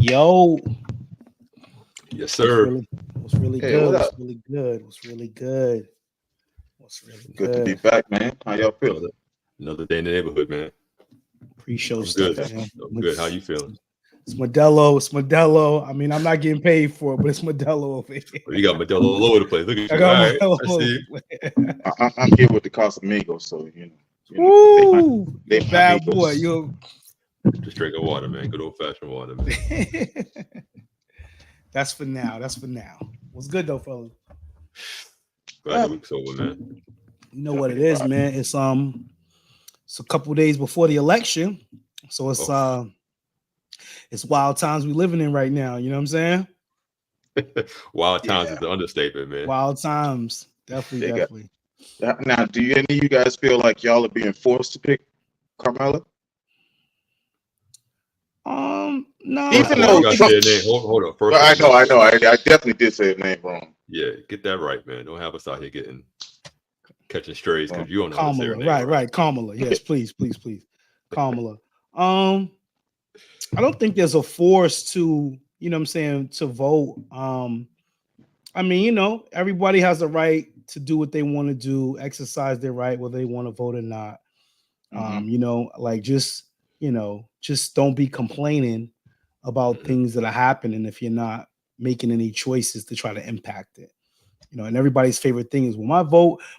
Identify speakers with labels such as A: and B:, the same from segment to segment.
A: Yo,
B: Yes, sir.
A: what's really
C: Hey,
A: good?
C: what
A: What's
C: up?
A: really good? What's really good? What's really
C: Good to be
A: good?
C: back, man. How y'all feeling?
B: Another day in the neighborhood, man.
A: Pre-show
B: I'm
A: stuff,
B: good.
A: man.
B: I'm good. How you feeling?
A: It's Modelo. It's Modelo. I mean, I'm not getting paid for it, but it's Modelo over here.
B: Well, you got Modelo all over the place. Look at
A: I
B: you. All
A: got
B: right.
A: Modelo
B: I
A: over
B: see.
A: the
C: I'm here with the Casamigos, so
A: Woo!
C: they
A: You're a
C: my
A: bad boy.
C: amigos.
A: You're
B: Just drinking water, man. Good old fashioned water, man.
A: That's for now. That's for now. What's good though, fellas?
B: Glad the week's over, man.
A: You know what it is, man. It's a couple days before the election. So it's wild times we living in right now. You know what I'm saying?
B: Wild times
C: Yeah.
B: is the understatement, man.
A: Wild times. Definitely,
C: They got-
A: definitely.
C: Now, do any of you guys feel like y'all are being forced to pick Carmella?
A: No.
B: First
C: Even
B: of all,
C: though
B: you gotta
C: Trump-
B: say your name. Hold on. First
C: Well,
B: of all,
C: I know. I definitely did say his name wrong.
B: Yeah, get that right, man. Don't have us out here catching strays because you don't know how to say her
A: Kamala.
B: name.
A: Right. Kamala. Yes, please. Kamala. I don't think there's a force to, you know what I'm saying, to vote. I mean, everybody has the right to do what they want to do, exercise their right, whether they want to vote or not. Just don't be complaining about things that are happening if you're not making any choices to try to impact it. And everybody's favorite thing is, well,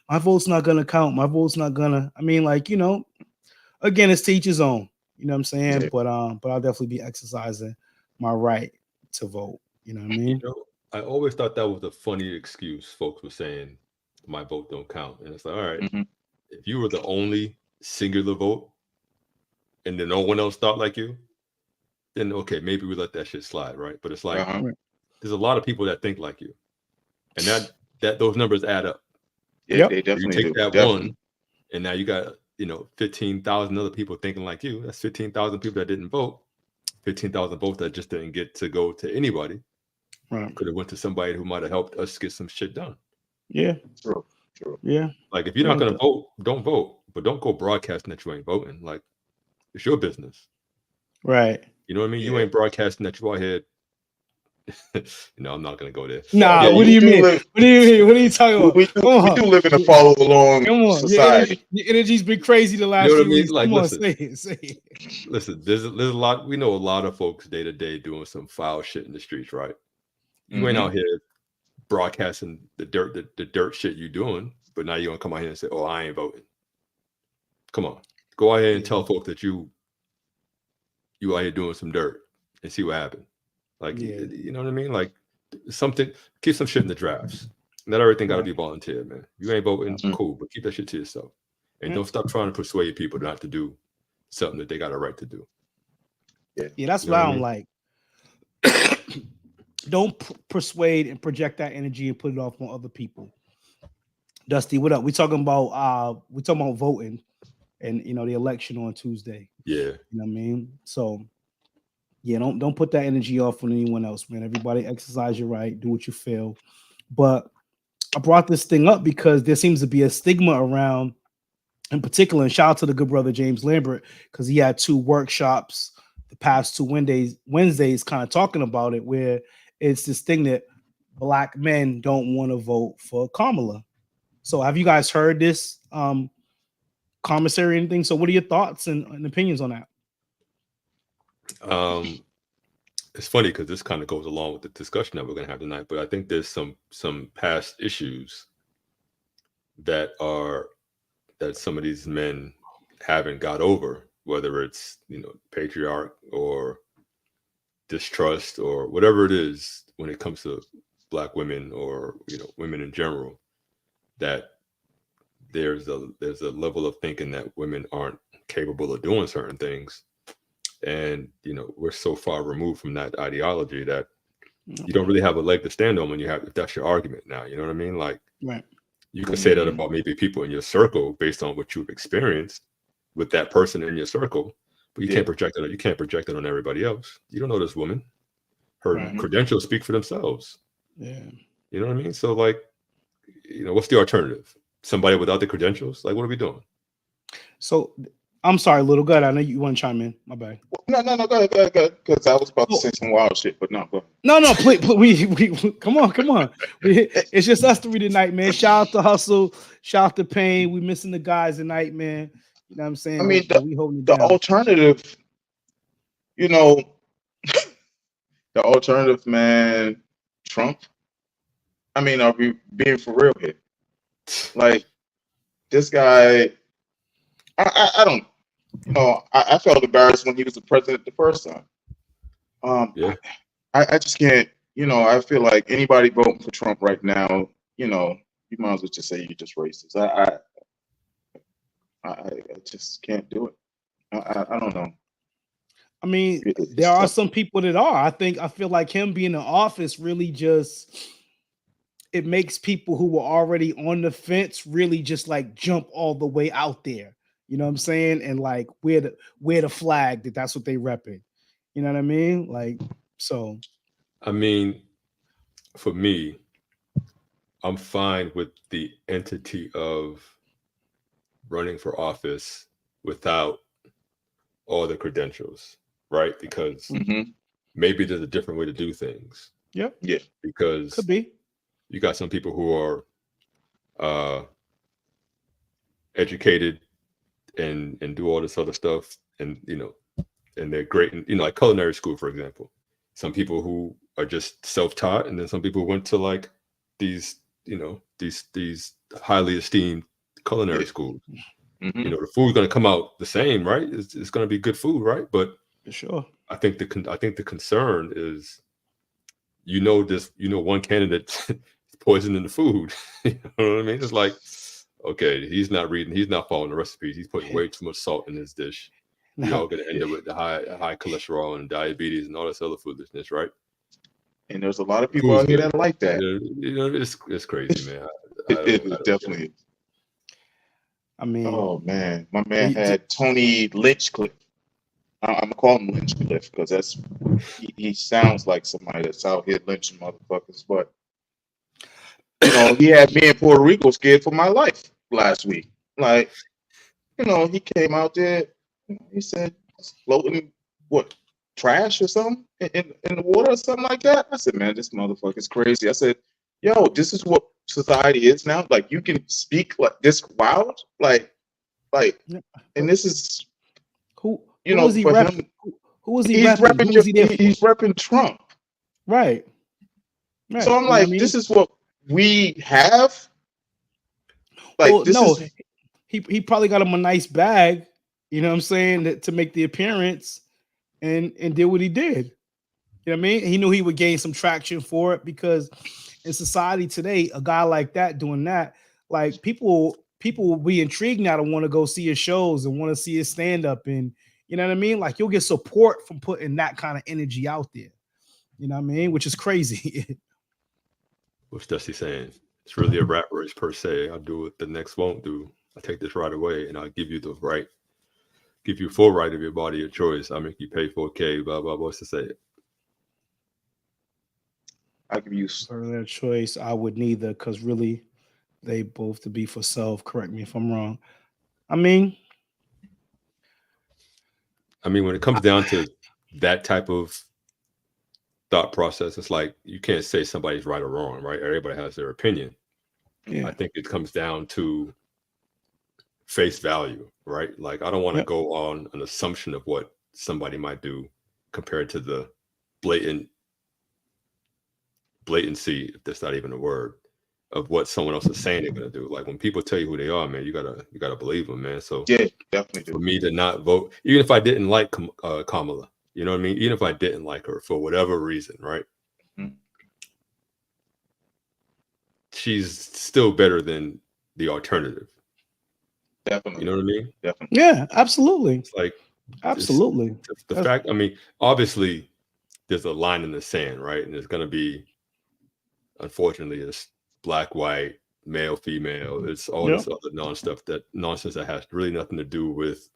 A: my vote's not gonna count. My vote's not gonna. I mean, again, it's to each his own. You know what I'm saying?
C: Yeah.
A: But I'll definitely be exercising my right to vote. You know what I mean?
B: I always thought that was a funny excuse. Folks were saying my vote don't count, and it's like, all right, if you were the only singular vote, and then no one else thought like you, then okay, maybe we let that shit slide, right? But it's like there's a lot of people that think like you, and that those numbers add up.
C: Yeah, they definitely
B: you take
C: do.
B: that
C: Definitely.
B: one, and now you got 15,000 other people thinking like you. That's 15,000 people that didn't vote. 15,000 votes that just didn't get to go to anybody.
A: Right.
B: Could have went to somebody who might have helped us get some shit done.
A: Yeah.
C: True.
A: Yeah.
B: Like if you're not gonna vote, don't vote. But don't go broadcasting that you ain't voting. Like it's your business.
A: Right.
B: You know what I mean?
C: Yeah.
B: You ain't broadcasting that you out here. I'm not gonna go there.
A: Nah,
C: Yeah,
A: what do you mean?
C: live-
A: What do you mean? What are you talking about?
C: We do live in a follow along
A: Come on.
C: society.
A: Your energy's been crazy the last
B: You know what I
A: few
B: mean?
A: weeks.
B: Like,
A: Come on,
B: listen.
A: say it.
B: Listen, there's a lot. We know a lot of folks day to day doing some foul shit in the streets, right? You ain't out here broadcasting the dirt shit you doing, but now you gonna come out here and say, "Oh, I ain't voting." Come on, go out here and tell folks that you out here doing some dirt and see what happened. Like, you know what I mean? Like something, keep some shit in the drafts. Not everything got to be volunteer, man. You ain't voting, cool, but keep that shit to yourself, and don't stop trying to persuade people not to do something that they got a right to do.
A: Yeah, that's what I don't like. Don't persuade and project that energy and put it off on other people. Dusty, what up? We talking about voting and the election on Tuesday.
B: Yeah.
A: You know what I mean? So yeah, don't put that energy off on anyone else, man. Everybody exercise your right, do what you feel. But I brought this thing up because there seems to be a stigma around, in particular, and shout out to the good brother James Lambert, because he had 2 workshops the past 2 Wednesdays kind of talking about it, where it's this thing that black men don't want to vote for Kamala. So have you guys heard this commissary or anything? So what are your thoughts and opinions on that?
B: It's funny because this kind of goes along with the discussion that we're going to have tonight, but I think there's some past issues that some of these men haven't got over, whether it's patriarch or distrust or whatever it is when it comes to black women or women in general, that there's a level of thinking that women aren't capable of doing certain things. And we're so far removed from that ideology that you don't really have a leg to stand on if that's your argument now. You know what I mean? Like,
A: right.
B: You can say that about maybe people in your circle based on what you've experienced with that person in your circle, but you can't project it. You can't project it on everybody else. You don't know this woman. Her credentials speak for themselves.
A: Yeah.
B: You know what I mean? So like, what's the alternative? Somebody without the credentials? Like, what are we doing?
A: So I'm sorry, little gut. I know you want to chime in. My bad.
C: No, go ahead. Because I was about to
A: Oh,
C: say some wild shit, but no, go
A: no, please, we come on. It's just us three tonight, man. Shout out to Hustle, shout out to Pain. We missing the guys tonight, man. You know what I'm
C: I
A: saying?
C: mean,
A: But we holding it
C: the
A: down.
C: alternative, you know, the alternative, man, Trump. I mean, are we being for real here? Like, this guy, I don't, I felt embarrassed when he was the president the first time.
B: Yeah.
C: I just can't, I feel like anybody voting for Trump right now, you might as well just say you're just racist. I just can't do it. I don't know.
A: I mean,
C: It's
A: there are
C: tough.
A: some people that are. I feel like him being in office really just it makes people who were already on the fence really just like jump all the way out there. You know what I'm saying? And like wear the flag that's what they repping. You know what I mean? Like so.
B: I mean, for me, I'm fine with the entity of running for office without all the credentials, right? Because
C: Mm-hmm.
B: maybe there's a different way to do things.
A: Yep.
C: Yeah.
B: Because
A: Could be.
B: you got some people who are educated and do all this other stuff, and and they're great in like culinary school, for example. Some people who are just self-taught, and then some people went to like these these highly esteemed culinary
C: Yeah.
B: schools.
C: Mm-hmm.
B: The food's going to come out the same, right? It's going to be good food, right? But
A: For sure.
B: I think the concern is one candidate is poisoning the food. You know what I mean? It's like, okay, he's not following the recipes. He's putting way too much salt in his dish. We're all going to end up with the high cholesterol and diabetes and all this other foolishness, right?
C: And there's a lot of people
B: Food's
C: out here
B: good.
C: that like that.
B: It's crazy, man.
C: It definitely is.
A: I mean,
C: Oh man, my man had Tony Lynchcliffe. I'm gonna call him Lynchcliffe because he sounds like somebody that's out here lynching motherfuckers. But he had me in Puerto Rico scared for my life last week. Like, he came out there. He said floating trash or something in the water or something like that. I said, man, this motherfucker's crazy. I said, yo, this is what society is now. Like, you can speak like this wild, like, and this is
A: who was he
C: for
A: repping?
C: him.
A: Who was he
C: He's
A: repping? Who was he there for?
C: he's repping Trump.
A: Right.
C: So I'm
A: You know
C: like,
A: what I mean?
C: this is what we have. Like,
A: Well,
C: this
A: no,
C: is
A: he probably got him a nice bag, you know what I'm saying, to make the appearance and did what he did. You know what I mean? He knew he would gain some traction for it because in society today, a guy like that doing that, like people will be intrigued now to want to go see his shows and want to see his stand-up, and you know what I mean? Like you'll get support from putting that kind of energy out there. You know what I mean? Which is crazy.
B: What's Dusty saying? It's really a rat race per se. I'll do what the next won't do. I take this right away, and I'll give you full right of your body, your choice. I'll make you pay 4K, blah, blah, blah. What's to say it?
C: I'll give you
A: For that choice, I would neither, because really they both to be for self. Correct me if I'm wrong. I mean,
B: when it comes down to that type of thought process, it's like you can't say somebody's right or wrong, right? Everybody has their opinion.
A: yeah.
B: I think it comes down to face value, right? Like I don't want to go on an assumption of what somebody might do compared to the blatancy, if that's not even a word, of what someone else is saying they're gonna do. Like when people tell you who they are, man, you gotta believe them, man. So
C: yeah, definitely.
B: For me to not vote, even if I didn't like Kamala, you know what I mean? Even if I didn't like her for whatever reason, right?
C: Mm-hmm.
B: She's still better than the alternative.
C: Definitely.
B: You know what I mean?
C: Definitely.
A: Yeah, absolutely.
B: It's like
A: absolutely.
B: The fact, I mean, obviously there's a line in the sand, right? And there's gonna be, unfortunately, it's black, white, male, female. It's all this other nonsense that has really nothing to do with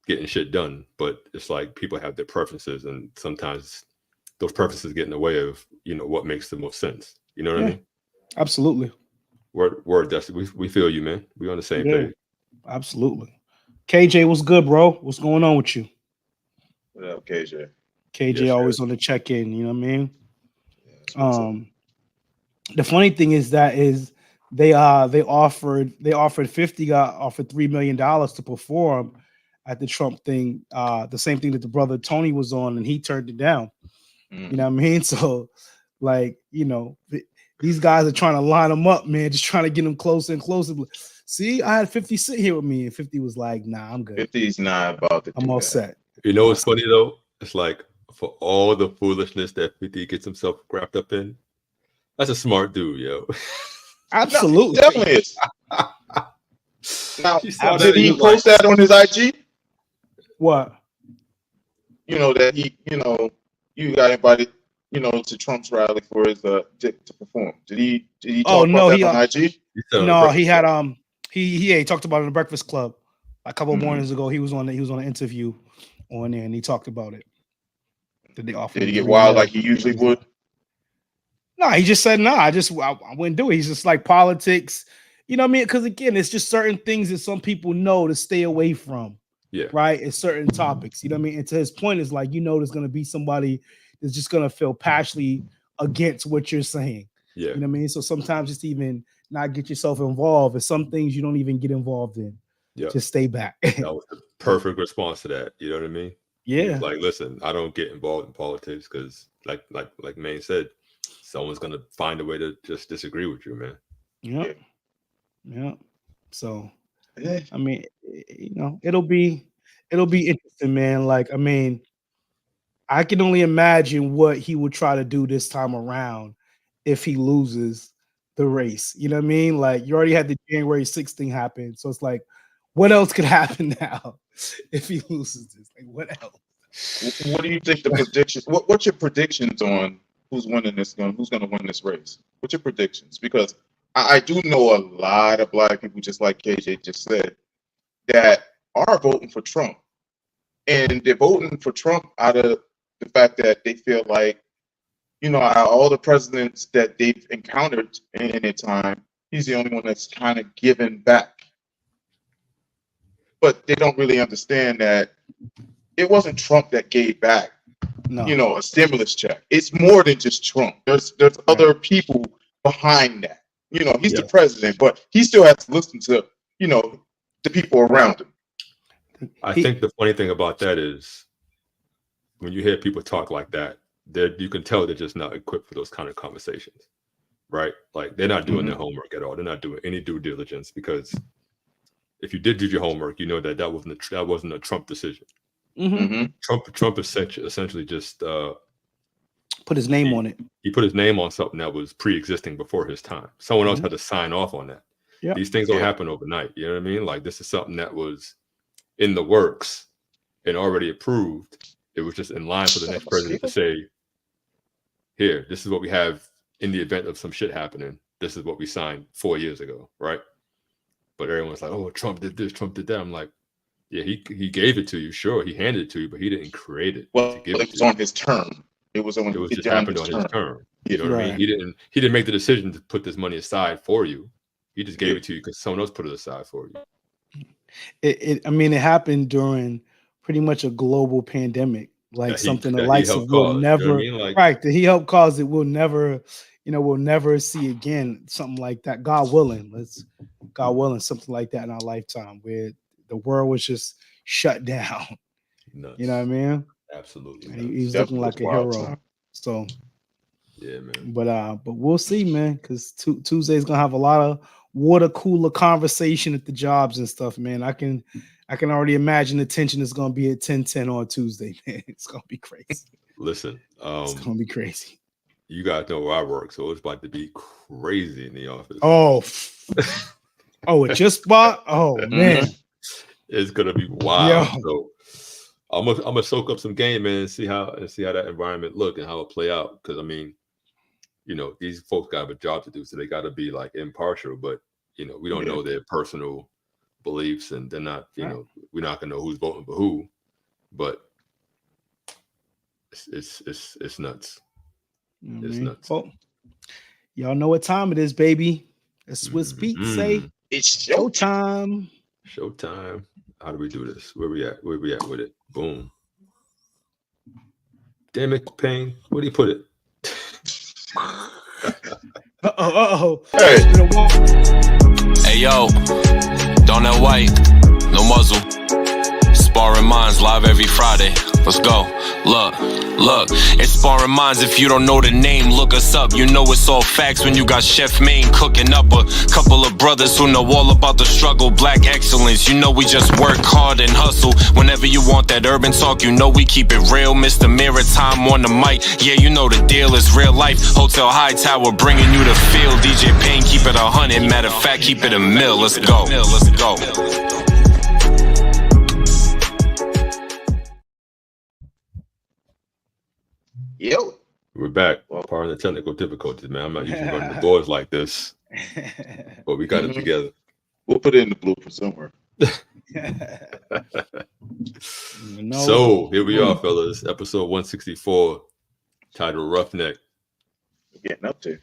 B: getting shit done. But it's like people have their preferences, and sometimes those preferences get in the way of what makes the most sense. You know what I mean?
A: Absolutely.
B: Word, Dusty. We feel you, man. We on the same page.
A: Absolutely. KJ, what's good, bro? What's going on with you?
C: What up, KJ?
A: KJ
B: Yes,
A: always
B: sir.
A: on the check in. You know what I mean?
C: Yeah, that's what's up.
A: Um, the funny thing is that is they offered 50 got offered $3 million to perform at the Trump thing, the same thing that the brother Tony was on, and he turned it down. You know what I mean? So, like, these guys are trying to line them up, man, just trying to get them closer and closer. See, I had 50 sit here with me, and 50 was like, "Nah, I'm good.
C: 50's not about to
A: I'm
C: do
A: all
C: that.
A: set."
B: You know what's funny though? It's like for all the foolishness that 50 gets himself wrapped up in, that's a smart dude, yo.
C: No,
A: Absolutely,
C: definitely is. Now,
B: He saw that
C: did
B: and
C: he
B: he was like,
C: post that on his IG?
A: What?
C: That you got invited, to Trump's rally for his to perform. Did he
A: Oh
C: talk about
A: no,
C: that
A: he
C: on IG?
B: he said on the
A: no, he
B: Breakfast
A: had
B: Club.
A: he talked about it in the Breakfast Club a couple of
C: Mhm.
A: mornings ago. He was on an interview on there, and he talked about it. That they offered
C: Did
A: him
C: he get
A: 3
C: wild
A: mil.
C: like he usually would?
A: No, he just said no. I wouldn't do it. He's just like politics. You know what I mean? Because again, it's just certain things that some people know to stay away from.
B: Yeah.
A: Right? It's certain topics. You know what I mean? And to his point is like, there's gonna be somebody that's just gonna feel passionately against what you're saying.
B: Yeah.
A: You know what I mean? So sometimes just even not get yourself involved in some things you don't even get involved in.
B: Yeah.
A: Just stay back.
B: That was the perfect response to that. You know what I mean? He
A: Yeah.
B: was like, listen, I don't get involved in politics because like Maine said, someone's gonna find a way to just disagree with you, man.
A: Yeah. Yeah. So
C: Yeah.
A: I mean, it'll be interesting, man. Like, I mean, I can only imagine what he would try to do this time around if he loses the race. You know what I mean? Like, you already had the January 6th thing happen. So it's like, what else could happen now if he loses this? Like, what else?
C: What do you think the predictions? What's your predictions on who's winning this gun? Who's going to win this race? What's your predictions? Because I do know a lot of black people, just like KJ just said, that are voting for Trump, and they're voting for Trump out of the fact that they feel like, out of all the presidents that they've encountered in their time, he's the only one that's kind of given back. But they don't really understand that it wasn't Trump that gave back,
A: No.
C: a stimulus check. It's more than just Trump. There's other people behind that. He's the president, but he still has to listen to, the people around him.
B: I think the funny thing about that is when you hear people talk like that, you can tell they're just not equipped for those kind of conversations, right? Like they're not doing their homework at all. They're not doing any due diligence, because if you did do your homework, you know that wasn't a Trump decision. Trump essentially just
A: put his name on it.
B: He put his name on something that was pre-existing before his time. Someone else had to sign off on that.
A: Yep.
B: These things don't happen overnight. You know what I mean? Like, this is something that was in the works and already approved. It was just in line for the next president to say, here, this is what we have in the event of some shit happening. This is what we signed 4 years ago, right? But everyone's like, oh, Trump did this, Trump did that. I'm like, yeah, he gave it to you, sure, he handed it to you, but he didn't create it.
C: Well,
B: to give
C: it was on his term. It was
B: just happened on his term. You know what I mean? He didn't make the decision to put this money aside for you. He just gave it to you because someone else put it aside for you.
A: It happened during pretty much a global pandemic, like something the likes of will never,
B: you know what I mean?
A: right? That he helped cause it will never, we'll never see again. Something like that, God willing, something like that in our lifetime, where the world was just shut down.
B: Nuts.
A: You know what I mean?
B: Absolutely.
A: He's looking like a hero. Time. So
B: yeah, man.
A: But we'll see, man, because Tuesday's gonna have a lot of water cooler conversation at the jobs and stuff, man. I can already imagine the tension is gonna be at 10:10 on Tuesday, man. It's gonna be crazy.
B: Listen,
A: it's gonna be crazy.
B: You guys know where I work, so it's about to be crazy in the office.
A: It just bought. Oh man,
B: it's gonna be wild. So I'm gonna soak up some game, man, and see how that environment look and how it play out. Because I mean, these folks got a job to do, so they got to be like impartial. But we don't know their personal beliefs, and they're not. We're not gonna know who's voting for who. But it's nuts. It's nuts.
A: Well, y'all know what time it is, baby. As Swiss Beats say,
C: it's
A: showtime.
B: Showtime. How do we do this? Where we at? Where we at with it? Boom. Damn it, Payne. Where do you put it?
C: Hey.
D: Hey yo, Donut White, no muzzle. Sparring Minds live every Friday. Let's go. Look, it's Sparring Minds. If you don't know the name, look us up. You know it's all facts when you got Chef Maine cooking up a couple of brothers who know all about the struggle. Black excellence, you know we just work hard and hustle. Whenever you want that urban talk, you know we keep it real. Mr. Maritime on the mic. Yeah, you know the deal is real life. Hotel High Tower bringing you the feel. DJ Payne, keep it 100. Matter of fact, keep it a mill. Let's go.
C: Yo.
B: We're back. Part of the technical difficulties, man. I'm not usually running the boards like this, but we got it together.
C: We'll put it in the blooper somewhere.
B: So here we are, fellas. Episode 164, titled Roughneck.
C: We're getting up there.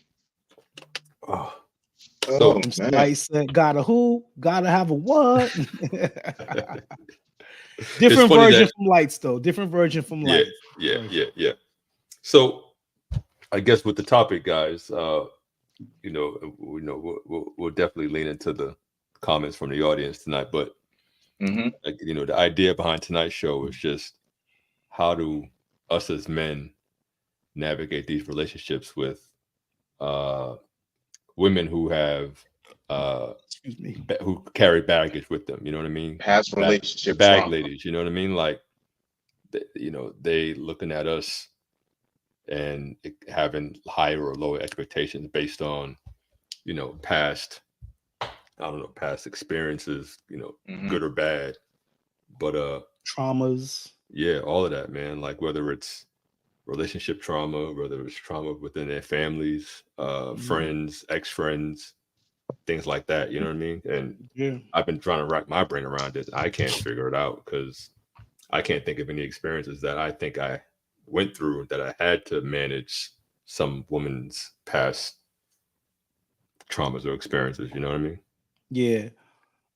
B: So,
A: somebody said, gotta who? Gotta have a what? Different version from Lights, though. Different version from Lights.
B: Yeah. So, I guess with the topic, guys, we'll definitely lean into the comments from the audience tonight. But the idea behind tonight's show is just how do us as men navigate these relationships with women who have who carry baggage with them. You know what I mean?
C: Past relationship
B: bag
C: trauma.
B: ladies. You know what I mean? Like, they looking at us and having higher or lower expectations based on, past experiences, good or bad, but
A: traumas.
B: Yeah, all of that, man. Like whether it's relationship trauma, whether it's trauma within their families, friends, ex-friends, things like that. You know what I mean? And I've been trying to rack my brain around it. I can't figure it out because I can't think of any experiences that I think I went through that I had to manage some woman's past traumas or experiences. You know what I mean?
A: Yeah.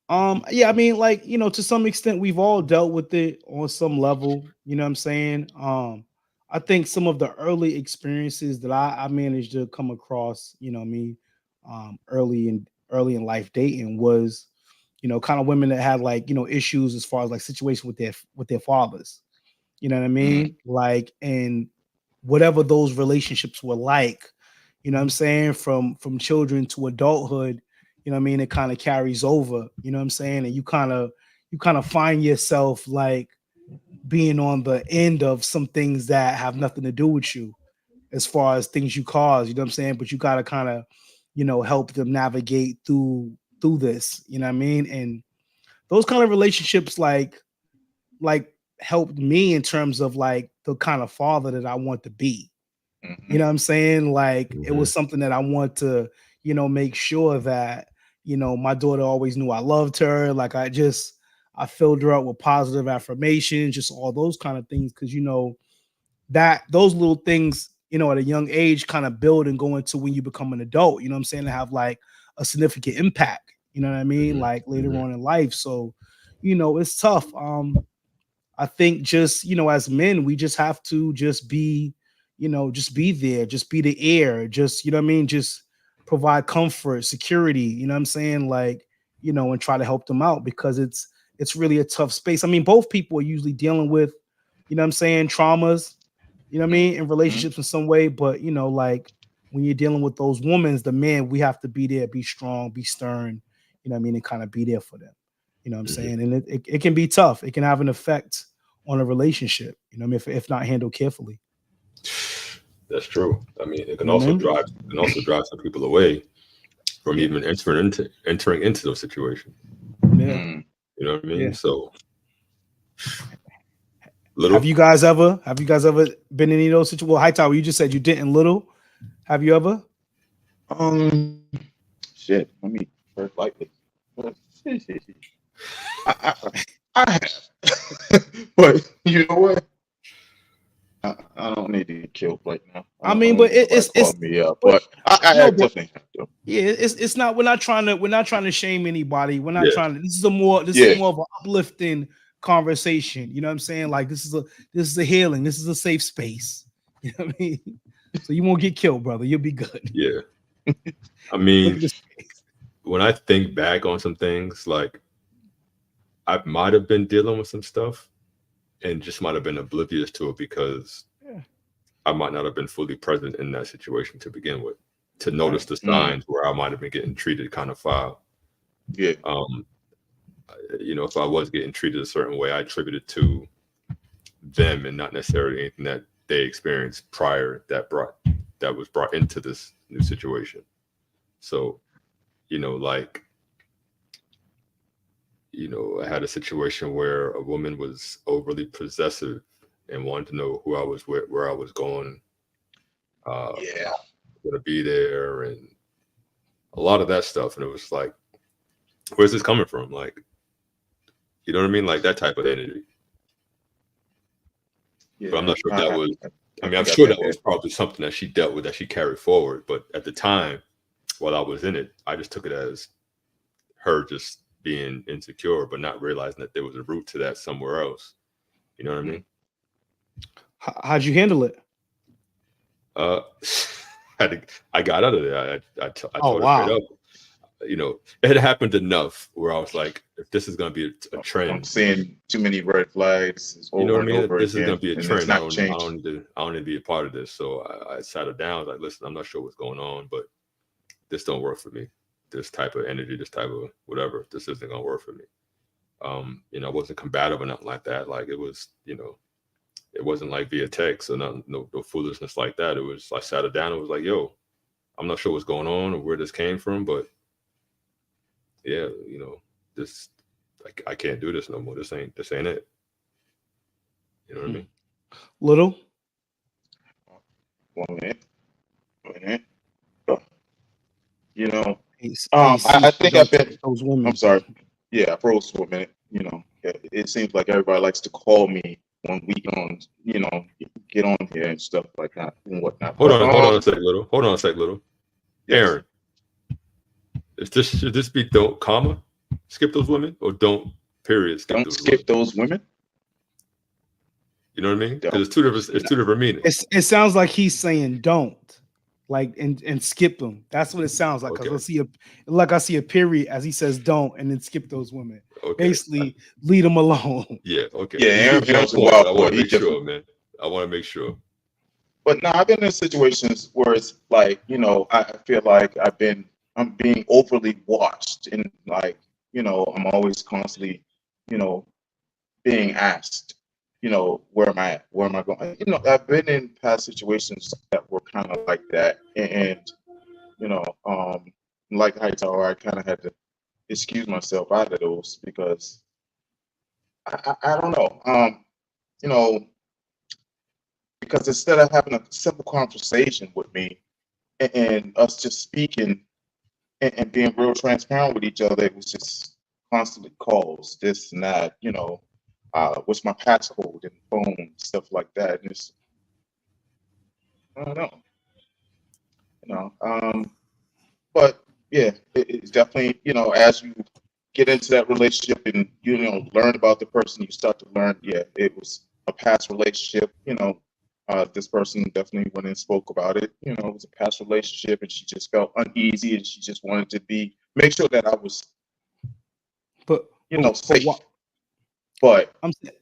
A: I mean, like, to some extent we've all dealt with it on some level, you know what I'm saying? I think some of the early experiences that I managed to come across, early in life dating was, kind of women that had like, issues as far as like situation with their fathers. You know what I mean? Like, and whatever those relationships were like, you know what I'm saying, from children to adulthood, you know what I mean, it kind of carries over, you know what I'm saying? And you kind of find yourself like being on the end of some things that have nothing to do with you as far as things you cause, you know what I'm saying? But you got to kind of, help them navigate through this, you know what I mean? And those kind of relationships like helped me in terms of like the kind of father that I want to be. You know what I'm saying? Like it was something that I want to, make sure that, my daughter always knew I loved her. Like I filled her up with positive affirmations, just all those kind of things. Cause that those little things, at a young age kind of build and go into when you become an adult, you know what I'm saying? To have like a significant impact, you know what I mean? Like later on in life. So, it's tough. I think just, as men, we just have to just be, just be there, just be the air, just, you know what I mean? Just provide comfort, security, you know what I'm saying? Like, and try to help them out because it's really a tough space. I mean, both people are usually dealing with, you know what I'm saying, traumas, you know what I mean, in relationships in some way. But, like when you're dealing with those women, the men, we have to be there, be strong, be stern, you know what I mean, and kind of be there for them. You know what I'm saying? And it can be tough. It can have an effect on a relationship, you know, if not handled carefully.
B: That's true. I mean, it can also drive some people away from even entering into those situations.
A: Yeah.
B: You know what I mean?
A: Yeah.
B: So
A: Have you guys ever been in any of those situations? Well, Hightower, you just said you didn't. Little, have you ever?
C: Shit. Let me first lightly. I have. But you know what? I don't need to get killed right now.
A: I mean, but it's
C: call me up,
A: but
C: but I
A: no, but
C: definitely have to.
A: yeah, it's not. We're not trying to shame anybody. We're not
B: Yeah.
A: trying to. This is more
C: Yeah.
A: of an uplifting conversation. You know what I'm saying? Like this is a healing. This is a safe space. You know what I mean? So you won't get killed, brother. You'll be good.
B: Yeah. I
A: Look
B: mean,
A: at this face.
B: when I think back on some things, like I might have been dealing with some stuff and just might have been oblivious to it because
A: Yeah.
B: I might not have been fully present in that situation to begin with, to notice the signs where I might have been getting treated kind of foul.
C: Yeah.
B: You know, if I was getting treated a certain way, I attribute it to them and not necessarily anything that they experienced prior that was brought into this new situation. So, you know, like, you know, I had a situation where a woman was overly possessive and wanted to know who I was with, where I was going,
C: Yeah.
B: going to be there, and a lot of that stuff. And it was like, where's this coming from? Like, you know what I mean? Like that type of energy.
C: Yeah.
B: But I'm not sure if that was, I mean, I'm sure that was probably something that she dealt with, that she carried forward. But at the time, while I was in it, I just took it as her just being insecure, but not realizing that there was a root to that somewhere else. You know what I mean?
A: How'd you handle it?
B: I got out of there. I told her
A: wow.
B: straight up. You know, it had happened enough where I was like, if this is going to be a trend,
C: I'm seeing too many red flags.
B: you know what I mean?
C: Over
B: This is
C: again,
B: going to be a
C: and
B: trend.
C: it's
B: I
C: not
B: don't need to be a part of this. So I sat her down. I was like, listen, I'm not sure what's going on, but this don't work for me. This type of energy, this type of whatever, this isn't going to work for me. You know, I wasn't combative or nothing like that. Like it was, you know, it wasn't like via text or no foolishness like that. It was, I sat her down and was like, yo, I'm not sure what's going on or where this came from, but yeah, you know, this, like, I can't do this no more. This ain't it. You know what I mean?
A: Little.
C: 1 minute. You know,
A: Ace,
C: I think I've been.
A: those women.
C: I'm sorry. Yeah, I froze for a minute. You know, it seems like everybody likes to call me when we on, you know, get on here and stuff like that and whatnot.
B: Hold on a sec, Little. Hold on a sec, Little.
C: Yes.
B: Aaron, should this be don't comma skip those women or don't period skip
C: Don't
B: those
C: skip
B: women?
C: those women.
B: You know what I mean?
C: Don't.
B: Because it's two different meanings.
A: It sounds like he's saying don't, like and skip them. That's what it sounds like. Because
B: Okay.
A: I see a period as he says don't, and then skip those women.
B: Okay.
A: Basically, leave them alone.
B: Yeah. Okay.
C: Yeah, Aaron
B: Your
C: Jones is
B: point,
C: wild
B: I
C: boy.
B: want to
C: He
B: make sure,
C: different.
B: man. I want to make sure.
C: But no, I've been in situations where it's like, you know, I feel like I'm being overly watched, and like, you know, I'm always constantly, you know, being asked, you know, where am I at? Where am I going? You know, I've been in past situations that were kind of like that, and you know, like Hightower, I kind of had to excuse myself out of those because I don't know, you know, because instead of having a simple conversation with me and us just speaking and being real transparent with each other, it was just constantly calls, this and that, you know, what's my passcode and phone, stuff like that. And it's, I don't know, you know, but yeah, it's definitely, you know, as you get into that relationship and, you know, learn about the person, you start to learn, yeah, it was a past relationship, you know. This person definitely went and spoke about it. You know, it was a past relationship, and she just felt uneasy, and she just wanted to make sure that I was,
A: But
C: you know, safe.
A: what
C: But
A: I'm saying,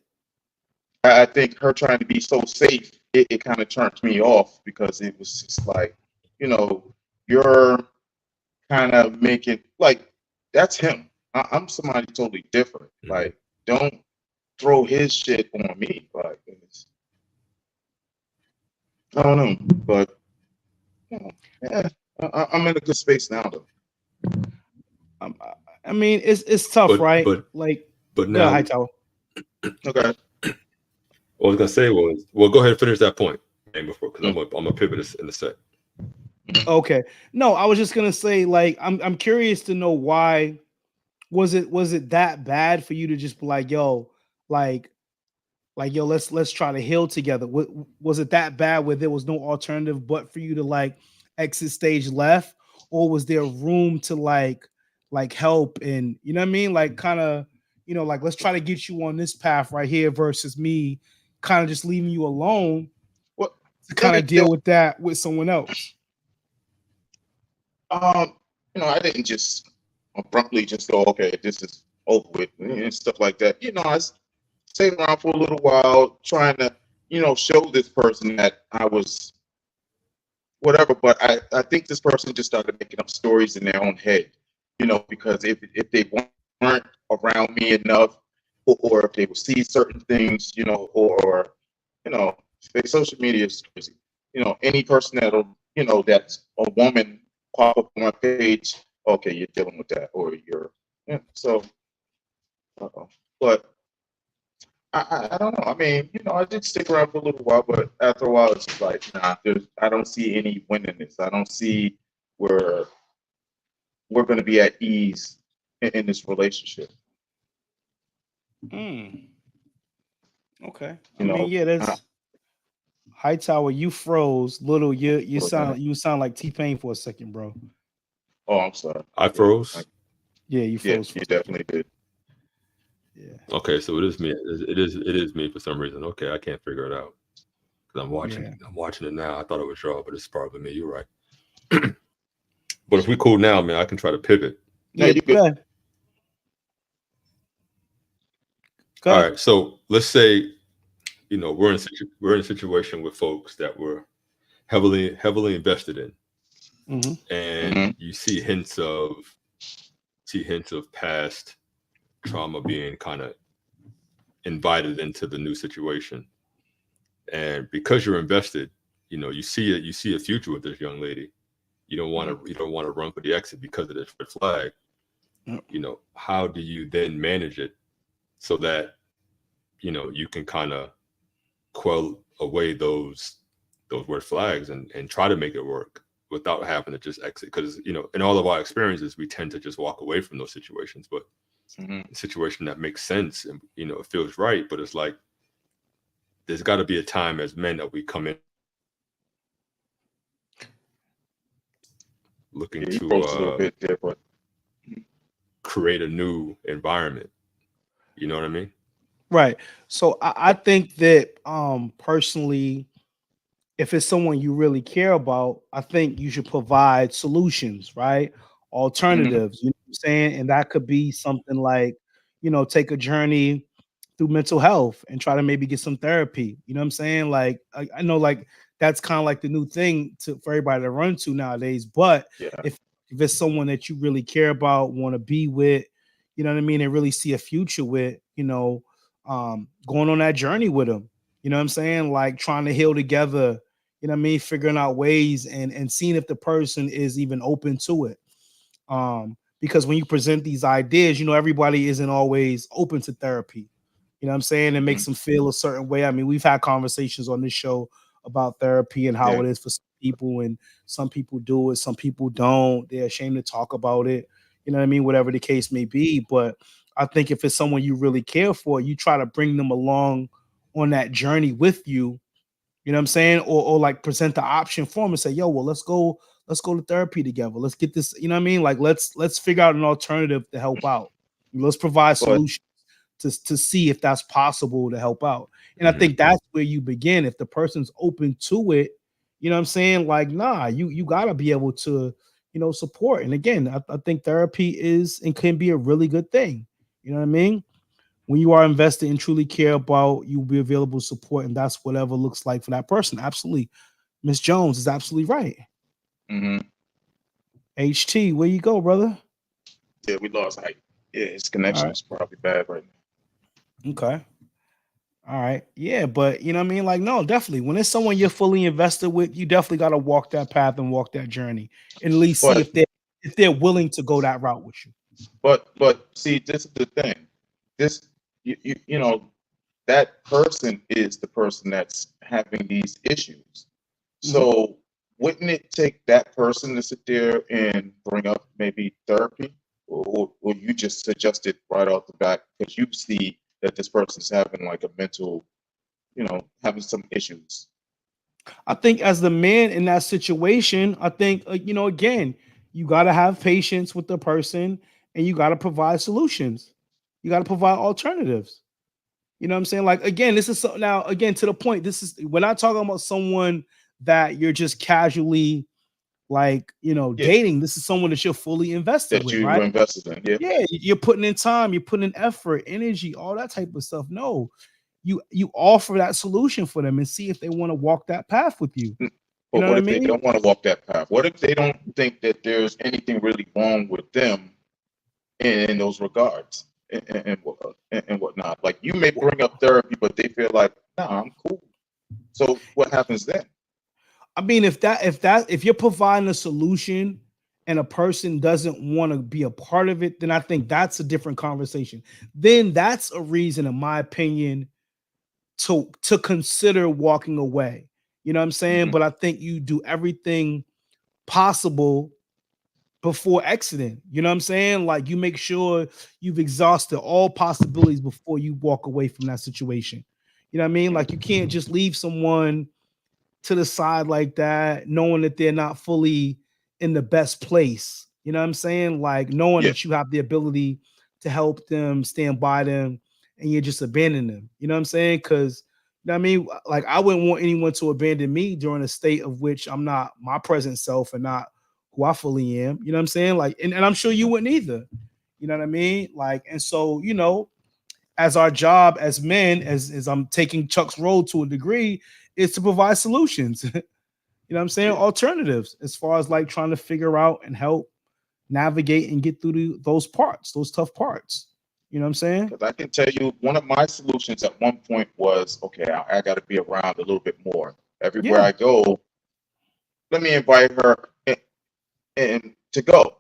C: I think her trying to be so safe, it kind of turned me off because it was just like, you know, you're kind of making like that's him. I'm somebody totally different.
B: Mhm.
C: Like, don't throw his shit on me. Like, I don't know, but yeah, I'm in a good space now, though.
A: I mean, it's tough,
B: But-
A: right?
B: but-
A: Like,
B: But
A: go
B: now,
A: ahead, Hightower.
C: Okay.
B: what I was gonna say was, well, go ahead and finish that point, and before, because I'm gonna pivot this in a sec.
A: Okay. No, I was just gonna say, like, I'm curious to know why was it that bad for you to just be like, yo, like like, yo, let's try to heal together? Was it that bad where there was no alternative but for you to like exit stage left, or was there room to like help and you know what I mean, like kind of like let's try to get you on this path right here versus me kind of just leaving you alone
C: Well,
A: to kind of
C: there,
A: deal with that with someone else.
C: I didn't just abruptly just go, okay, this is over with and stuff like that. I stayed around for a little while, trying to, show this person that I was whatever. But I think this person just started making up stories in their own head, because if they weren't around me enough, or if they would see certain things, or social media is crazy. Any person that's a woman pop up on my page, okay, you're dealing with that, or you're, so, but I don't know. I mean, I did stick around for a little while, but after a while, it's just like, nah, I don't see any win in this. I don't see where we're going to be at ease in this relationship.
A: Okay.
C: You know,
A: Yeah, that's Hightower. You froze, little. You sound like T-Pain for a second, bro.
C: Oh, I'm sorry.
B: I froze.
A: Yeah, you froze.
C: You definitely did.
A: Yeah.
B: Okay, so it is me. It is me for some reason. Okay, I can't figure it out because I'm watching.
A: Yeah.
B: I'm watching it now. I thought it was y'all, but it's probably me. You're right. But if we cool now, man, I can try to pivot.
C: Yeah, you good.
A: Go ahead.
B: All right. So let's say, we're in a situation with folks that we're heavily invested in, and you see hints of past trauma being kind of invited into the new situation, and because you're invested, you see a future with this young lady. You don't want to run for the exit because of this red flag. How do you then manage it so that you can kind of quell away those red flags and try to make it work without having to just exit? Because in all of our experiences, we tend to just walk away from those situations, but a situation that makes sense and it feels right, but it's like there's got to be a time as men that we come in looking to create a new environment. You know what I mean?
A: Right. So I think that personally, if it's someone you really care about, I think you should provide solutions, right? Alternatives, you know what I'm saying? And that could be something like, take a journey through mental health and try to maybe get some therapy. You know what I'm saying? Like I know like that's kind of like the new thing for everybody to run to nowadays. But if it's someone that you really care about, want to be with, you know what I mean, and really see a future with, going on that journey with them. You know what I'm saying? Like trying to heal together, you know what I mean? Figuring out ways and seeing if the person is even open to it. Because when you present these ideas, everybody isn't always open to therapy. You know what I'm saying? It makes them feel a certain way. I mean, we've had conversations on this show about therapy and how it is for some people, and some people do it, some people don't. They're ashamed to talk about it. You know what I mean? Whatever the case may be. But I think if it's someone you really care for, you try to bring them along on that journey with you. You know what I'm saying? Or like present the option for them and say, yo, well, let's go to therapy together. Let's get this, you know what I mean? Like let's figure out an alternative to help out. Let's provide solutions to see if that's possible to help out. And I think that's where you begin. If the person's open to it, you know what I'm saying? Like, nah, you gotta be able to, support. And again, I think therapy is and can be a really good thing. You know what I mean? When you are invested and truly care about, you'll be available support, and that's whatever looks like for that person. Absolutely. Miss Jones is absolutely right. HT, where you go, brother?
C: Yeah, we lost height. Yeah, his connection is probably bad right now.
A: Okay. All right. Yeah, but you know what I mean? Like, no, definitely. When it's someone you're fully invested with, you definitely got to walk that path and walk that journey, and at least see if they're willing to go that route with you.
C: But see, this is the thing. This that person is the person that's having these issues. So wouldn't it take that person to sit there and bring up maybe therapy, or you just suggest it right off the bat because you see that this person's having like a mental having some issues.
A: I think as the man in that situation, I think again, you got to have patience with the person, and you got to provide solutions. You got to provide alternatives. You know what I'm saying? Like again, this is now again to the point. This is we're not talking about someone that you're just casually like
C: Yeah,
A: dating. This is someone that you're fully invested
C: that
A: with,
C: you
A: right?
C: invested in. Yeah,
A: Yeah, you're putting in time, you're putting in effort, energy, all that type of stuff. No, you offer that solution for them and see if they want to walk that path with you. You
C: but
A: know what
C: what
A: I
C: if they
A: mean?
C: don't want to walk that path? What if they don't think that there's anything really wrong with them in those regards and whatnot? Like you may bring up therapy, but they feel like, nah, I'm cool. So what happens then?
A: I mean, if you're providing a solution and a person doesn't want to be a part of it, then I think that's a different conversation. Then that's a reason, in my opinion, to consider walking away. You know what I'm saying?
C: Hmm.
A: But I think you do everything possible before exiting. You know what I'm saying? Like you make sure you've exhausted all possibilities before you walk away from that situation. You know what I mean? Like you can't just leave someone to the side like that, knowing that they're not fully in the best place. You know what I'm saying? Like knowing
C: Yeah,
A: that you have the ability to help them, stand by them, and you just abandon them. You know what I'm saying? Because you know what I mean, like I wouldn't want anyone to abandon me during a state of which I'm not my present self and not who I fully am. You know what I'm saying? Like, and I'm sure you wouldn't either. You know what I mean? Like, and so, as our job as men, as I'm taking Chuck's role to a degree, is to provide solutions. You know what I'm saying?
C: yeah.
A: Alternatives as far as like trying to figure out and help navigate and get through those parts, those tough parts. You know what I'm saying?
C: Because I can tell you, one of my solutions at one point was, okay, I got to be around a little bit more. Everywhere
A: Yeah.
C: I go, let me invite her and to go.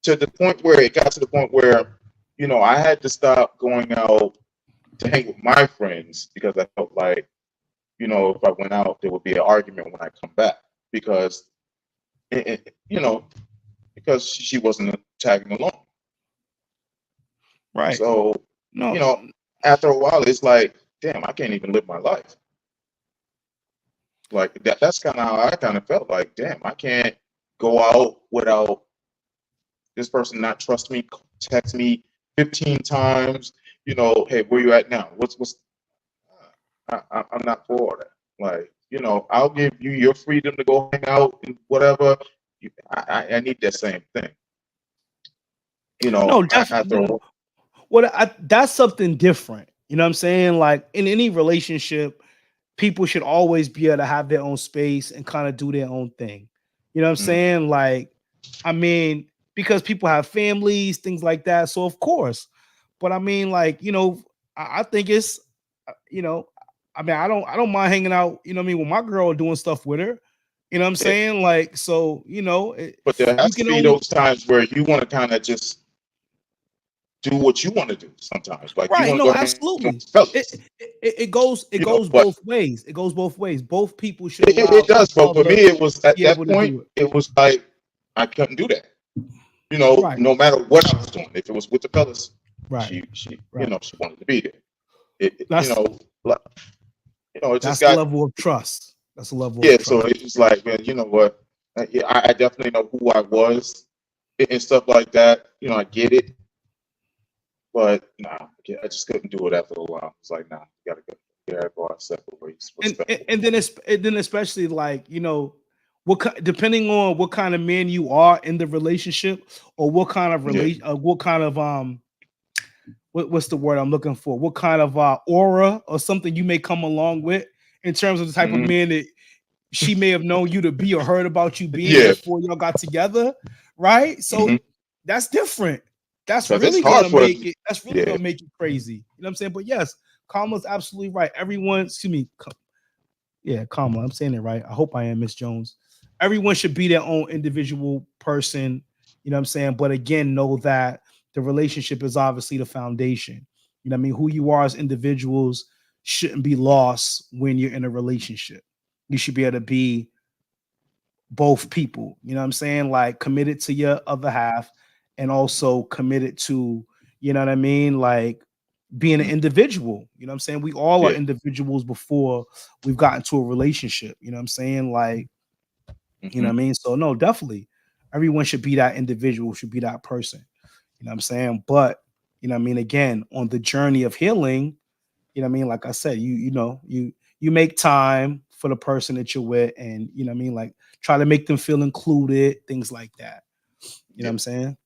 C: To the point where it got to the point where, I had to stop going out to hang with my friends because I felt like, if I went out, there would be an argument when I come back because, it, it- you know, because she wasn't tagging along.
A: Right.
C: So, you
A: No.
C: know, after a while, it's like, damn, I can't even live my life. Like that's kind of how I kind of felt like, damn, I can't go out without this person not trust me, text me 15 times, hey, where you at now? What's I'm not for all that. Like, I'll give you your freedom to go hang out and whatever. I need that same thing.
A: No,
C: After
A: definitely. That's something different. You know what I'm saying? Like in any relationship, people should always be able to have their own space and kind of do their own thing. You know what I'm
C: mm,
A: saying? Like, I mean, because people have families, things like that. So of course, but I mean, like, I think it's, you know, I mean, I don't mind hanging out. You know what I mean? With my girl, doing stuff with her. You know what I'm
C: yeah.
A: saying? Like, so
C: But there
A: you
C: has to
A: can
C: be
A: only
C: those times where you want to kind of just do what you want to do sometimes. Like you
A: right.
C: want to
A: No,
C: go hang
A: absolutely.
C: with
A: It,
C: fellas,
A: it goes
C: but
A: both ways. It goes both ways. Both people should
C: it
A: allow
C: does.
A: each
C: But for me,
A: other
C: it was
A: to
C: at
A: be
C: that
A: able to
C: point,
A: do it.
C: it was like I couldn't do that.
A: Right,
C: No matter what I was doing, if it was with the fellas,
A: right,
C: she
A: right.
C: she wanted to be there.
A: That's
C: Like, it just
A: that's the
C: got,
A: level of trust. That's a level of
C: yeah. So
A: trust.
C: it's just like, man, you know what? Yeah, I definitely know who I was and stuff like that. I get it, but nah, I just couldn't do it after a while. It's like, nah, you gotta go. You gotta go our separate ways, respectfully.
A: And then especially like depending on what kind of man you are in the relationship or what kind of
C: Yeah.
A: what kind of what's the word I'm looking for? What kind of aura or something you may come along with in terms of the type of
C: Hmm.
A: man that she may have known you to be or heard about you being
C: Yeah.
A: before y'all got together, right?
C: Hmm.
A: So that's different.
C: Because it's hard for,
A: That's really
C: yeah.
A: gonna make you crazy. You know what I'm saying? But yes, Kamala's absolutely right. Everyone, excuse me, yeah, Kamala, I'm saying it right. I hope I am, Miss Jones. Everyone should be their own individual person. You know what I'm saying? But again, know that the relationship is obviously the foundation. You know what I mean? Who you are as individuals shouldn't be lost when you're in a relationship. You should be able to be both people. You know what I'm saying? Like committed to your other half and also committed to, you know what I mean? Like being an individual. You know what I'm saying? We all are
C: Yeah.
A: individuals before we've gotten to a relationship. You know what I'm saying? Like, you know what I mean? So no, definitely everyone should be that individual, should be that person. You know what I'm saying? But you know what I mean, again, on the journey of healing, you know what I mean? Like I said, you make time for the person that you're with, and you know what I mean, like try to make them feel included, things like that. You know what I'm saying?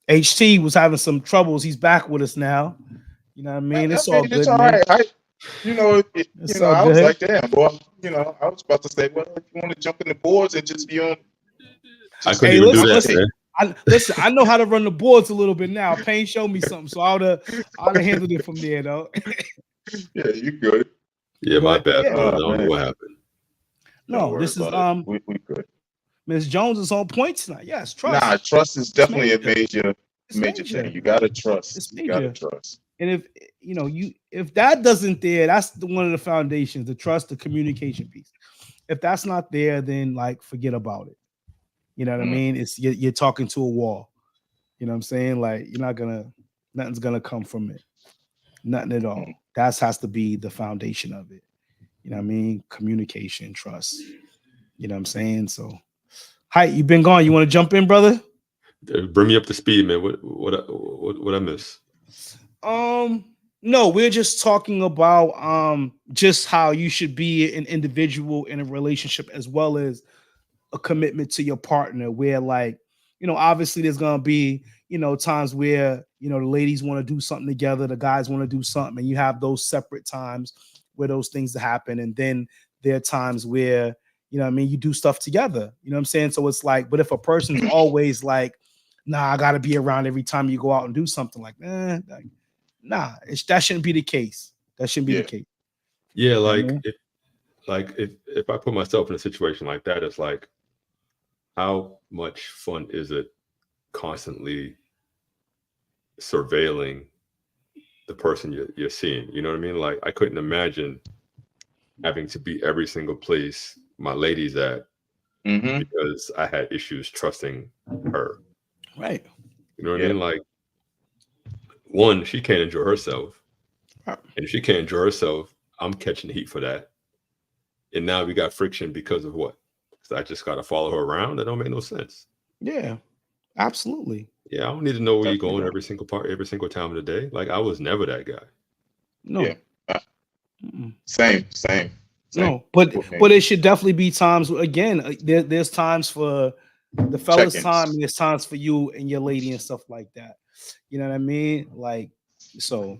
A: HT was having some troubles. He's back with us now. You know what I mean? It's all
C: It's
A: good,
C: all
A: man.
C: right.
A: It's all
C: I was
A: good.
C: like, damn, boy. I was about to say, well, if you want to jump in the boards and just be on,
B: I
C: just
B: couldn't
A: Hey,
B: even do
A: listen,
B: that, man.
A: listen. I know how to run the boards a little bit now. Payne showed me something, so I'd have handled it from there, though.
C: yeah, you good.
B: Yeah, my
A: But
B: bad,
A: yeah,
B: bro. I don't know
C: Man.
B: what happened.
C: Don't
A: no,
C: worry
A: this is
C: about it. We good.
A: Miss Jones is on point tonight. Yes, trust.
C: Nah, trust is
A: It's
C: definitely a
A: major.
C: major
A: It's major.
C: thing. You gotta trust.
A: It's
C: You gotta
A: major.
C: trust.
A: And if that doesn't there, that's one of the foundations, the trust, the communication piece. If that's not there, then like forget about it. You know what I mean? It's you're talking to a wall. You know what I'm saying? Like nothing's gonna come from it. Nothing at all. That has to be the foundation of it. You know what I mean? Communication, trust. You know what I'm saying? So, hi, you been gone. You want to jump in, brother?
B: Bring me up to speed, man. What I miss?
A: No, we're just talking about just how you should be an individual in a relationship as well as a commitment to your partner, where like, obviously there's gonna be, times where the ladies want to do something together, the guys want to do something, and you have those separate times where those things happen. And then there are times where, you do stuff together. You know what I'm saying? So it's like, but if a person's always like, nah, I gotta be around every time you go out and do something, like, nah, that shouldn't be the case. That shouldn't be the case.
B: Yeah,
A: Mhm.
B: if I put myself in a situation like that, it's like, how much fun is it constantly surveilling the person you're seeing? You know what I mean? Like, I couldn't imagine having to be every single place my lady's at because I had issues trusting her.
A: Right.
B: You know what I mean? Like, one, she can't enjoy herself. And if she can't enjoy herself, I'm catching heat for that. And now we got friction because of what? So I just got to follow her around. That don't make no sense.
A: Yeah, absolutely.
B: Yeah, I don't need to know where you're
C: Definitely
B: going
C: don't.
B: every single time of the day. Like, I was never that guy.
A: No.
C: Yeah.
A: Mm-mm.
C: Same.
A: No, but it should definitely be times again. There's times for the fellas
C: Check-ins.
A: time, and there's times for you and your lady and stuff like that. You know what I mean? Like, so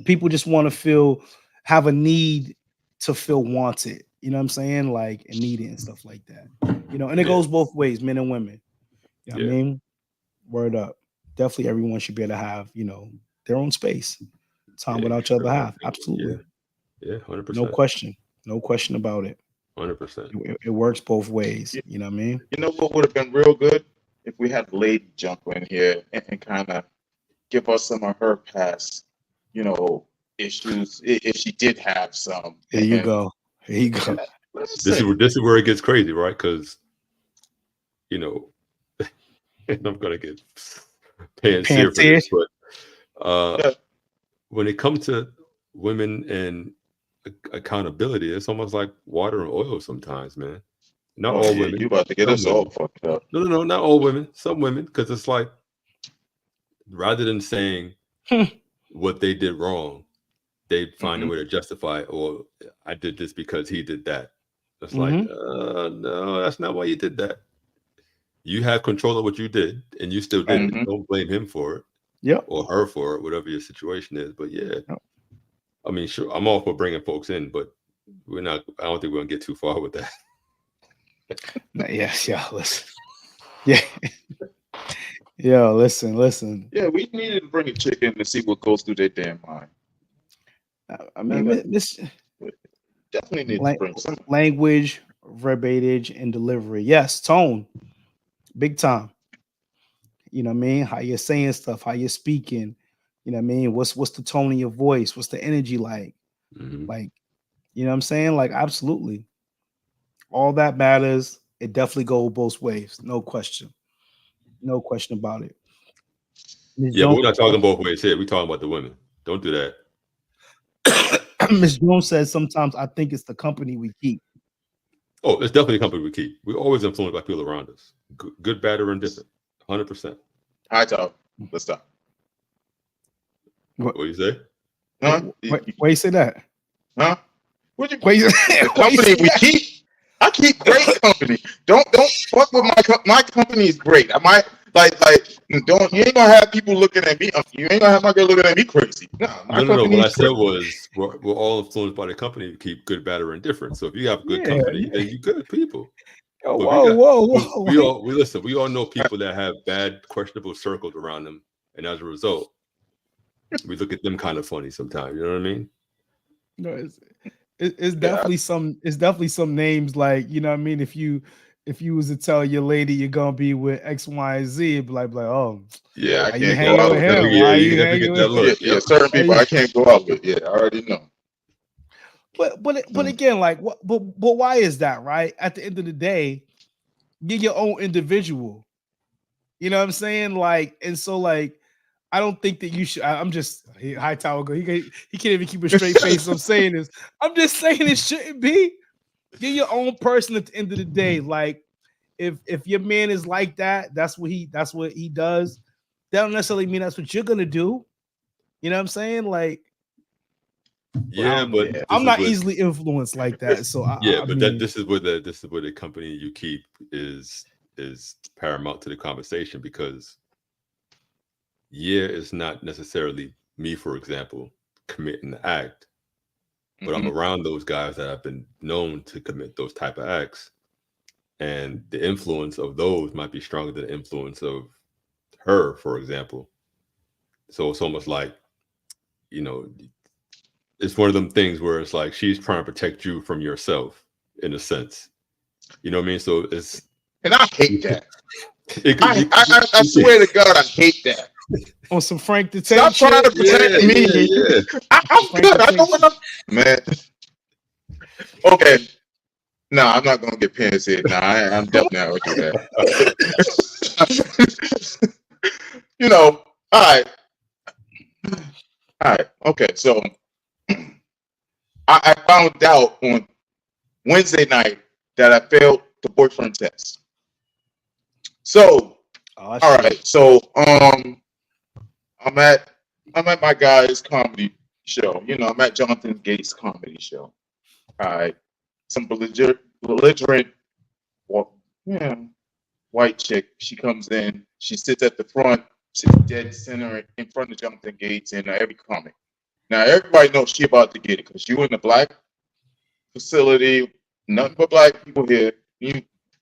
A: people just want to have a need to feel wanted. You know what I'm saying? Like, and needed and stuff like that. And it goes both ways, men and women. You know what I mean? Word up. Definitely everyone should be able to have, their own space. Time without each other half. Absolutely.
B: Yeah, 100%.
A: No question. No question about it.
B: 100%.
A: It works both ways. You know what I mean?
C: You know what would have been real good? If we had the lady jump in here and kind of give us some of her past, issues, if she did have some.
A: Here you go. Here you go.
B: This is where it gets crazy, right? Because, and I'm gonna get pants here for this, but when it comes to women and accountability, it's almost like water and oil sometimes, man. Not all women.
C: You about to get us all fucked up.
B: No, not all women. Some women, because it's like, rather than saying what they did wrong, they find a way to justify, or I did this because he did that. It's like, no, that's not why you did that. You have control of what you did, and you still did it. Don't blame him for it.
A: Yeah.
B: Or her for it, whatever your situation is. But yeah, I mean, sure, I'm all for bringing folks in, but I don't think we're gonna get too far with that.
A: Yes, yeah, listen. Yeah. Yeah, listen.
C: Yeah, we needed to bring a chick in to see what goes through their damn mind.
A: I mean, this
C: definitely need to bring some
A: language, verbiage, and delivery. Yes, tone. Big time. You know what I mean? How you're saying stuff, how you're speaking. You know what I mean? What's the tone of your voice? What's the energy like? Like, you know what I'm saying? Like, absolutely. All that matters. It definitely goes both ways. No question. No question about it. Ms.
B: Yeah, but
A: Jones,
B: we're not talking both ways here. We're talking about the women. Don't do that.
A: Ms. Jones says sometimes I think it's the company we keep.
B: Oh, it's definitely a company we keep. We're always influenced by people around us. Good, bad, or indifferent. 100%.
C: All right, talk. Let's stop.
B: What do you say?
C: Huh?
A: Why you say that?
C: Huh? What you?
A: Why you,
C: The
A: why you
C: company
A: say
C: we
A: that?
C: keep. I keep great company. Don't fuck with my company is great. I might like don't you ain't gonna have people looking at me. You ain't gonna have my girl looking at me crazy. No, my
B: No.
C: company
B: What I
C: is
B: said
C: great.
B: was we're all influenced by the company to keep good, bad, or indifferent. So if you have good
A: Yeah,
B: company, then you good people.
A: Oh,
B: But
A: whoa.
B: we all know people that have bad, questionable circles around them, and as a result, we look at them kind of funny sometimes. You know what I mean?
A: No, it's definitely some names like, you know what I mean? If you was to tell your lady you're gonna be with X, Y, and Z, it'd be like, oh,
C: Yeah, I
A: are you
C: can't go
A: hanging
C: out
A: with
C: with
A: him?
C: them.
A: Why are
B: you
A: you
B: definitely
A: hanging
B: get that
A: with
B: look.
C: Yeah, certain people I can't go out with. Yeah, I already know.
A: But again, like what but why is that, right? At the end of the day, you're your own individual. You know what I'm saying? Like, and so like I don't think that you should. I'm just high tower go. He can't even keep a straight face. I'm saying this. I'm just saying it shouldn't be. You're your own person at the end of the day. Like, if your man is like that, that's what he does. That don't necessarily mean that's what you're gonna do. You know what I'm saying? Like,
B: Yeah, but this
A: I'm
B: is
A: not
B: what-
A: easily influenced like that. So
B: this is where the company you keep is paramount to the conversation, because it's not necessarily me, for example, committing the act, but I'm around those guys that have been known to commit those type of acts, and the influence of those might be stronger than the influence of her, for example. So it's almost like, it's one of them things where it's like she's trying to protect you from yourself in a sense. You know what I mean? So
C: And I hate that. I swear to God, I hate that.
A: On some Frank the
C: Stop
A: Tank
C: trying to
A: shit.
C: protect me.
B: Yeah.
C: I'm good. I know what I'm. Man. Okay. No, I'm not gonna get pants here. No, I'm definitely not gonna do that. All right. Okay, so I found out on Wednesday night that I failed the boyfriend test. So, all right. So, I'm at my guy's comedy show. I'm at Jonathan Gates' comedy show. All right. Some belligerent, white chick. She comes in. She sits at the front, sits dead center in front of Jonathan Gates and every comic. Now everybody knows she about to get it because you in the black facility, nothing but black people here.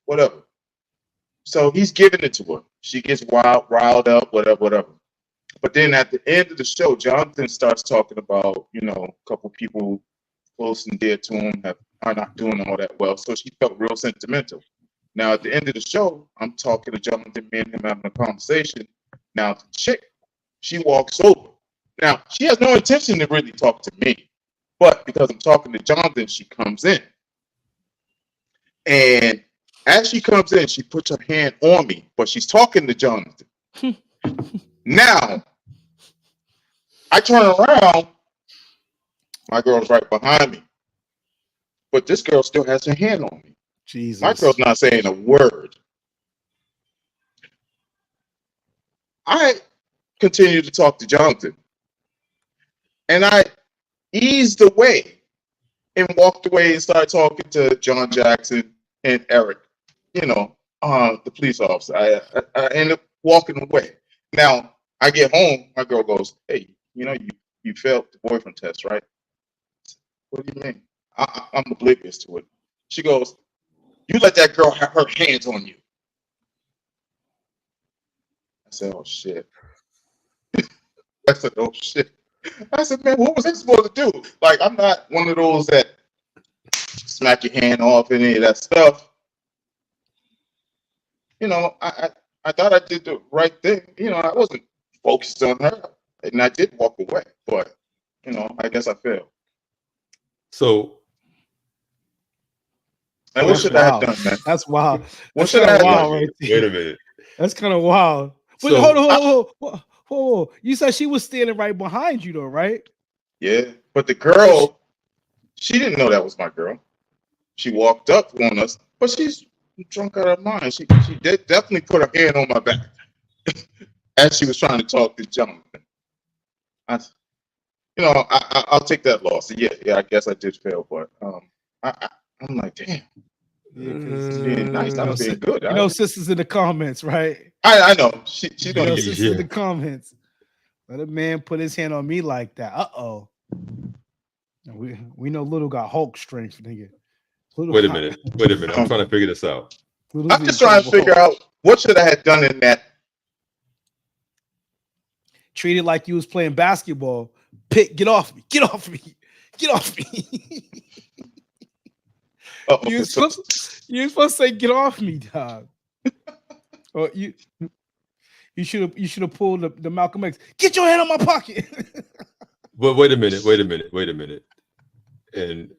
C: Whatever. So he's giving it to her. She gets riled up, whatever. But then at the end of the show, Jonathan starts talking about, a couple people close and dear to him are not doing all that well. So she felt real sentimental. Now at the end of the show, I'm talking to Jonathan, me and him having a conversation. Now the chick, she walks over. Now she has no intention to really talk to me, but because I'm talking to Jonathan, she comes in. And as she comes in, she puts her hand on me, but she's talking to Jonathan. Now, I turn around, my girl's right behind me. But this girl still has her hand on me.
A: Jesus.
C: My girl's not saying a word. I continue to talk to Jonathan. And I eased away and walked away and started talking to John Jackson and Eric, the police officer. I ended up walking away. Now, I get home, my girl goes, hey, you failed the boyfriend test, right? What do you mean? I'm oblivious to it. She goes, you let that girl have her hands on you. I said, oh, shit. I said, oh, shit. I said, man, what was I supposed to do? Like, I'm not one of those that smack your hand off any of that stuff. I thought I did the right thing. I wasn't focused on her. And I did walk away. But, I guess I failed.
B: So,
C: and what should I have done, man?
A: That's wild.
C: What should I have done?
B: Wait a minute.
A: That's kind of wild. But
B: So,
A: hold Oh, you said she was standing right behind you, though, right?
C: Yeah, but the girl, she didn't know that was my girl. She walked up on us, but she's drunk out of her mind. She did definitely put her hand on my back as she was trying to talk to Jonathan. I'll take that loss. Yeah, I guess I did fail, but I'm like, damn,
A: Yeah,
C: I'm being nice. I'm being good.
A: Sisters in the comments, right?
C: I know. She's gonna get
A: sisters in the comments. Let a man put his hand on me like that. Uh-oh. We know Little got Hulk strength, nigga.
B: Wait a minute. I'm trying to figure this out.
C: I'm just trying to figure out what should I have done in that.
A: Treat it like you was playing basketball. Get off me. Get off me. Get off me. You're supposed to say, get off me, dog. Or you should have pulled the Malcolm X. Get your hand on my pocket.
B: But wait a minute. And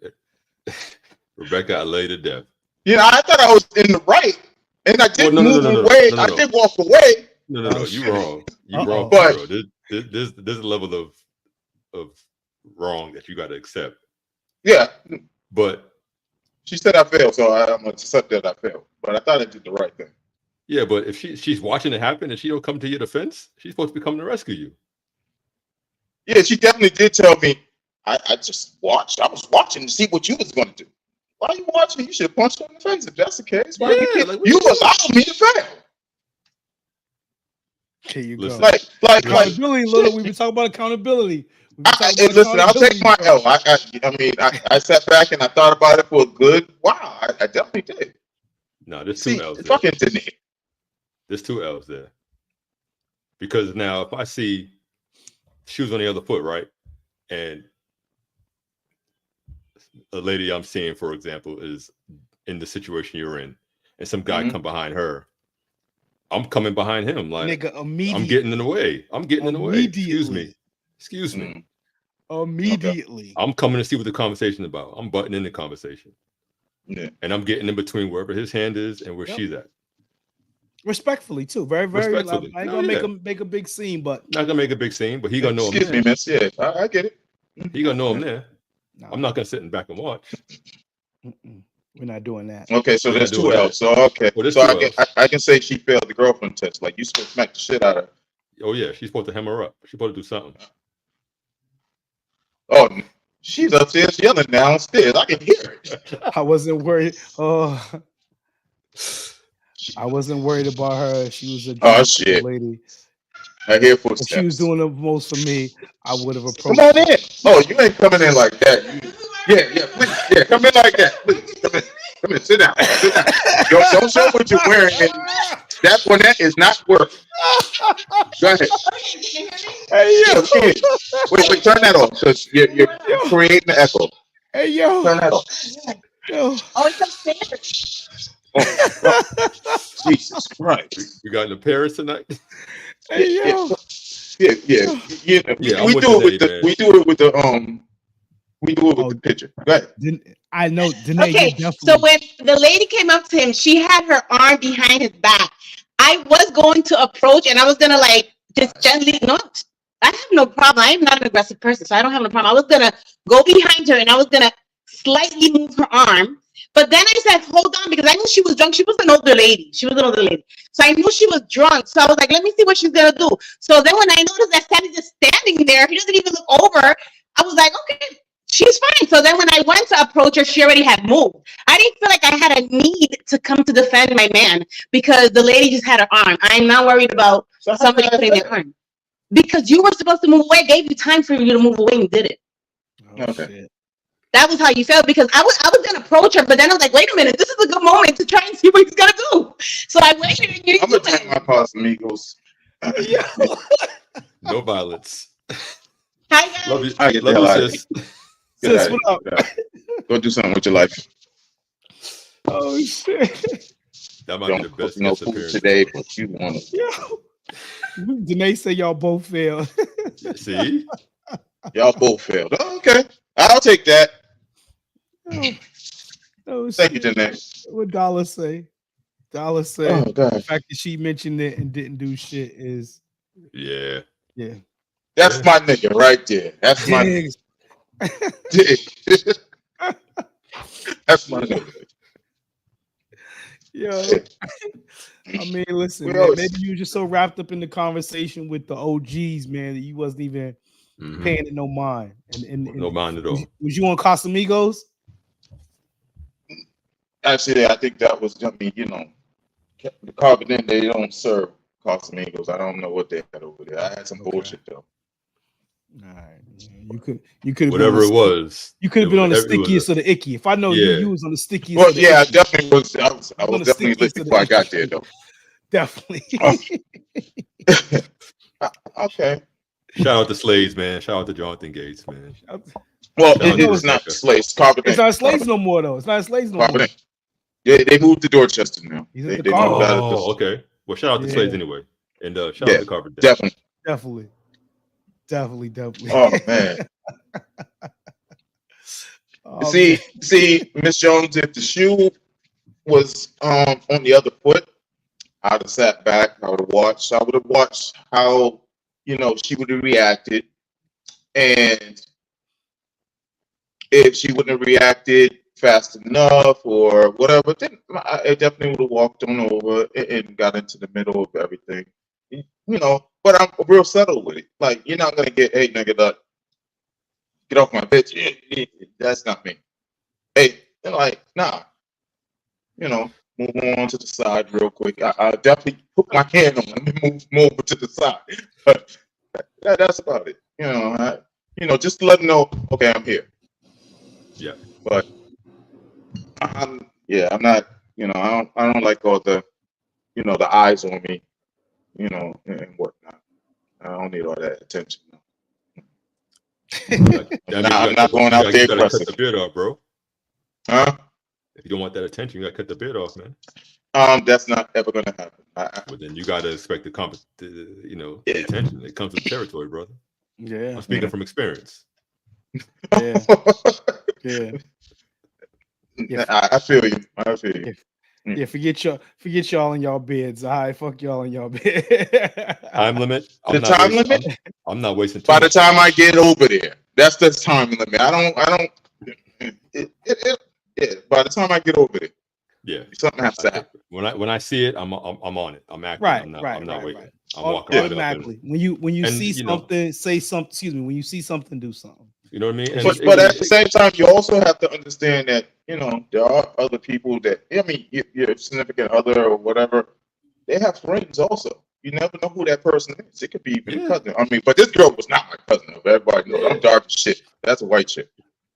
B: Rebecca, I lay to death.
C: I thought I was in the right, and I did move away. I did walk away.
B: No, you wrong. You wrong,
C: but
B: bro. There's a level of wrong that you got to accept.
C: Yeah,
B: but
C: she said I failed, so I'm gonna accept that I failed. But I thought I did the right thing.
B: Yeah, but if she's watching it happen and she don't come to your defense, she's supposed to be coming to rescue you.
C: Yeah, she definitely did tell me. I just watched. I was watching to see what you was going to do. Why are you watching? You should punch her in the face if that's the case. Why you allowed me to fail?
A: Here you
B: listen,
A: go.
C: Like
A: accountability, Little. We've been talking about accountability.
C: Listen, I'll take my L. I sat back and I thought about it for a good while. I definitely did.
B: No, there's two L's there.
C: Fucking didn't.
B: There's two L's there. Because now if I see shoes on the other foot, right? And a lady I'm seeing, for example, is in the situation you're in, and some guy come behind her, I'm coming behind him. Like,
A: nigga, immediately.
B: I'm getting in the way. Excuse me.
A: Immediately.
B: Okay. I'm coming to see what the conversation's about. I'm butting in the conversation.
C: Yeah.
B: And I'm getting in between wherever his hand is and where she's at.
A: Respectfully, too. Very, very.
B: Respectfully.
A: I ain't gonna make a big scene, but
B: not gonna make a big scene, but he gonna know.
C: Excuse me, miss. Yeah, I get it.
B: He gonna know him there. No. I'm not gonna sit in back and watch.
A: We're not doing that.
C: Okay, so there's two L's. So okay, well, so I can say she failed the girlfriend test. Like, you supposed to smack the shit out of her.
B: Oh yeah, she's supposed to hem her up. She's supposed to do something.
C: Oh, she's upstairs yelling downstairs. I can hear it.
A: I wasn't worried. I wasn't worried about her. She was a lady.
C: I hear footsteps.
A: If she was doing the most for me, I would have approached.
C: Come on in. Oh, you ain't coming in like that. Please. Yeah, come in like that. Please, come in. Sit down. Don't show what you're wearing. That one is not working. Go ahead. Hey, yo. Wait, turn that off. So you're creating an echo.
A: Hey, yo.
C: Turn that off.
A: Yo.
E: Oh, it's upstairs.
C: Oh, Jesus Christ.
B: We got in the Paris tonight.
A: Hey, yo.
C: Yeah. We do it with the picture. Go ahead.
A: I know. Danae,
E: okay, so when the lady came up to him, she had her arm behind his back. I was going to approach, and I was gonna just gently. No, I have no problem. I am not an aggressive person, so I don't have no problem. I was gonna go behind her, and I was gonna slightly move her arm. But then I said, hold on, because I knew she was drunk. She was an older lady. So I knew she was drunk. So I was like, let me see what she's going to do. So then when I noticed that Sandy's just standing there, he doesn't even look over. I was like, okay, she's fine. So then when I went to approach her, she already had moved. I didn't feel like I had a need to come to defend my man because the lady just had her arm. I'm not worried about somebody putting their arm. Because you were supposed to move away. I gave you time for you to move away and you did it.
C: Okay. Shit.
E: That was how you felt, because I was gonna approach her, but then I was like, wait a minute, this is a good moment to try and see what he's gonna do. So I waited and
C: I'm gonna take my pause, amigos.
B: No violence.
E: Hi guys.
B: Love you. Love you, sis.
A: Sis, what up?
C: Go do something with your life.
A: Oh shit.
B: That might be the best
C: no food today, but you want
A: it. Danae said y'all both failed.
B: See?
C: Y'all both failed. Oh, okay. I'll take that.
A: Oh,
C: thank you, Danae.
A: What Dollar say? Dollar say the fact that she mentioned it and didn't do shit is.
B: Yeah.
A: Yeah.
C: That's my nigga right there. That's my nigga.
A: Diggs.
C: That's my nigga.
A: Yo. I mean, listen,
C: We
A: man,
C: always-
A: maybe you were just so wrapped up in the conversation with the OGs, man, that you wasn't even paying it no mind. And
B: No mind at all.
A: was you on Casamigos?
C: Actually, I think that was, I mean, you know, the Carbon Inn, they don't serve Casamigos. I don't know what they had over there. I had some bullshit though.
A: All right. You could have
B: Whatever it was.
A: You could have been on the
B: it was
A: stickiest of the icky. If I know
B: Yeah.
A: you was on the stickiest
C: Well,
A: of the
C: yeah, I
A: icky.
C: definitely was. I was
A: on the
C: definitely lit
A: stickiest of
C: before I
A: the
C: got
A: icky.
C: there though.
A: Definitely.
C: Okay.
B: Shout out to Slaves, man. Shout out to Jonathan Gates, man.
C: Well,
B: Shout out to
C: it's not
B: Rebecca.
C: slaves. Carbon
A: It's
C: Inn.
A: not slaves no more, though. It's not slaves no
C: Carbon
A: more.
C: Inn. Yeah, they moved to Dorchester now.
A: He's at
C: They
A: the
C: moved
A: Carbon.
C: out of
B: Oh, okay. Well, shout out to
A: Yeah.
B: Slaves anyway. And shout
C: Yeah,
B: out to Carver.
C: definitely.
A: Definitely.
C: Oh man.
A: Oh,
C: see,
A: man.
C: Miss Jones, if the shoe was on the other foot, I'd have sat back. I would have watched. I would have watched how, you know, she would have reacted, and if she wouldn't have reacted fast enough or whatever, then I definitely would have walked on over and got into the middle of everything. You know, but I'm real subtle with it. Like, you're not gonna get, hey nigga, get off my bitch. That's not me. Hey, they're like, nah. You know, move on to the side real quick. I definitely put my hand on him and move over to the side. But that's about it. You know, just to let them know, okay, I'm here.
B: Yeah.
C: But I'm not. You know, I don't like all the, you know, the eyes on me, you know, and whatnot. I don't need all that attention. I'm not going out there
B: You gotta cut
C: aggressive.
B: the beard off, bro.
C: Huh?
B: If you don't want that attention, you gotta cut the beard off, man.
C: That's not ever gonna happen.
B: Well, then you gotta expect the attention. It comes with territory, brother.
A: Yeah.
B: I'm speaking from experience.
A: Yeah. Yeah.
C: I feel you. I feel you.
A: Yeah, forget y'all in y'all beds. All right, fuck y'all in y'all bed.
B: Time limit. I'm not wasting
C: By the
B: much
C: time I get over there, that's the time limit. I don't. By the time I get over there,
B: yeah,
C: something has to happen.
B: When I see it, I'm on it. I'm acting.
A: Right,
B: I'm
A: right,
B: not
A: right,
B: waiting.
A: right.
B: I'm walking right up.
A: Automatically. When you
B: and,
A: see
B: you know,
A: something, say something. Excuse me. When you see something, do something.
B: You know what I mean? And
C: But at the same time, you also have to understand that, you know, there are other people that, I mean, your significant other or whatever, they have friends also. You never know who that person is. It could be even a cousin. I mean, but this girl was not my cousin. Everybody knows I'm dark as shit. That's a white chick.